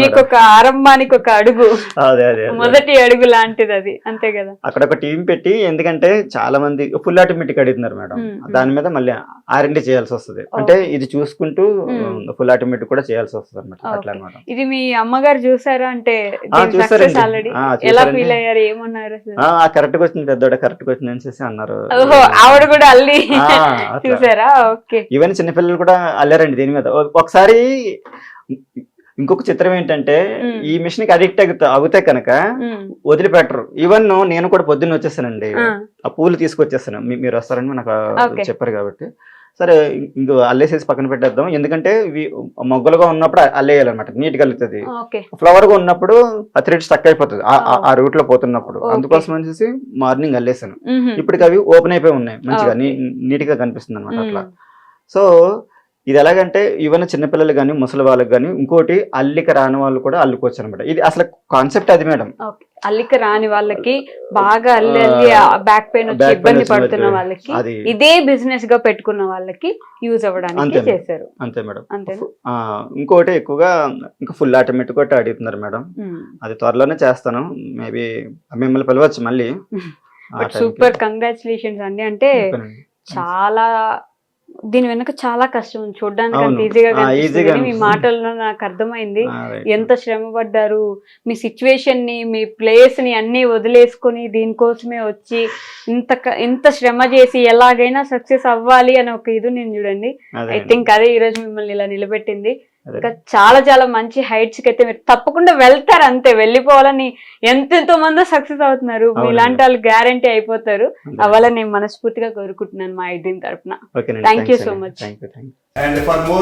మీకు ఒక ఆరంభానికి ఒక అడుగు, మొదటి అడుగు లాంటిది అది, అంతే కదా.
అక్కడ ఒక టీం పెట్టి, ఎందుకంటే చాలా మంది ఫుల్ ఆటోమేటిక్ అడుగుతున్నారు మేడం. దాని మీద మళ్ళీ R&D చేయాల్సి వస్తుంది. అంటే ఇది చూసుకుంటూ ఫుల్ ఆటోమేటిక్ కూడా చేయాల్సి వస్తుంది అనమాట. అట్లా అనమాట.
ఇది మీ అమ్మగారు చూసారా? అంటే ఎలా ఫీల్ అయ్యారు, ఏమన్నారు?
కరెక్ట్ గా వచ్చింది పెద్దోడ, కరెక్ట్ గా వచ్చింది అనేసి అన్నారు.
ఆవిడ కూడా అల్లి చూసారా? ఓకే.
ఈవెన్ చిన్నపిల్లలు కూడా అల్లారండి దీని మీద. ఒకసారి ఇంకొక చిత్రం ఏంటంటే, ఈ మిషన్ కి అడిక్ట్ అవుతే కనుక వదిలిపెట్టరు. ఈవెన్ నేను కూడా పొద్దున్న వచ్చేసానండి, ఆ పూలు తీసుకొచ్చేస్తాను. మీరు వస్తారని నాకు చెప్పారు కాబట్టి సరే ఇంకో అల్లేసేసి పక్కన పెట్టేద్దాం. ఎందుకంటే ఇవి మొగ్గలుగా ఉన్నప్పుడు అల్లేయాలన్నమాట, నీట్ గా వెళ్తుంది. ఫ్లవర్ గా ఉన్నప్పుడు ఆ థ్రెడ్ స్టక్ అయిపోతుంది ఆ రూట్ లో పోతున్నప్పుడు. అందుకోసం అనేసి మార్నింగ్ అల్లేసాను. ఇప్పటికి అవి ఓపెన్ అయిపోయి ఉన్నాయి, మంచిగా నీట్ గా కనిపిస్తుంది అనమాట. అట్లా. సో ఇది ఎలాగంటే ఈవెన్ చిన్నపిల్లలు కానీ ముసలి వాళ్ళకి కానీ, ఇంకోటి అల్లిక రాని వాళ్ళు కూడా అల్లుకోవచ్చు అనమాట. ఇది అసలు కాన్సెప్ట్ అది మేడం.
అల్లిక రాని వాళ్ళకి, బాగా అల్లి బ్యాక్ పెయిన్ వచ్చి
Back pain
ఇబ్బంది
వచ్చిన
పడుతున్న
వాళ్ళకి
వాళ్ళకి,
అది
ఇదే బిజినెస్ గా పెట్టుకున్న వాళ్ళకి యూజ్ అవ్వడానికి
అంతే మేడం.
చేశారు.
అంతే మేడం.
అంతేనా?
ఇంకోటి ఎక్కువగా ఇంకా ఫుల్ ఆటోమేటిక్ కూడా అడుగుతున్నారు మేడం. అది త్వరలోనే చేస్తాను. మేబీ మిమ్మల్ని పిలవచ్చు మళ్ళీ.
బట్ సూపర్, కంగ్రాచులేషన్స్ అండి. అంటే చాలా దీని వెనక చాలా కష్టం ఉంది. చూడడానికి అంత
అవును.
ఈజీగా కనిపిస్తుంది
ఈజీగా
కానీ మీ మాటల్లో నాకు అర్థమైంది
రైట్.
ఎంత శ్రమ పడ్డారు. మీ సిచ్యువేషన్ ని, మీ ప్లేస్ ని అన్ని వదిలేసుకొని దీనికోసమే వచ్చి ఇంత శ్రమ చేసి ఎలాగైనా సక్సెస్ అవ్వాలి అని ఒక ఇది నేను చూడండి.
అదే
ఐ
అండి.
థింక్ అదే ఈ రోజు మిమ్మల్ని ఇలా నిలబెట్టింది.
అదే.
ఇంకా చాలా చాలా మంచి హైట్స్ కి అయితే మీరు తప్పకుండా వెళ్తారు. అంతే, వెళ్ళిపోవాలని ఎంతో మంది సక్సెస్ అవుతున్నారు.
అవునండి.
మీలాంటి వాళ్ళు గ్యారంటీ అయిపోతారు.
అదే.
అవ్వాలని నేను మనస్ఫూర్తిగా కోరుకుంటున్నాను మా ఐ డ్రీమ్ తరపున.
ఓకేనండి.
Thank you
థాంక్స్
so
అండి.
much.
Thank you.
And for more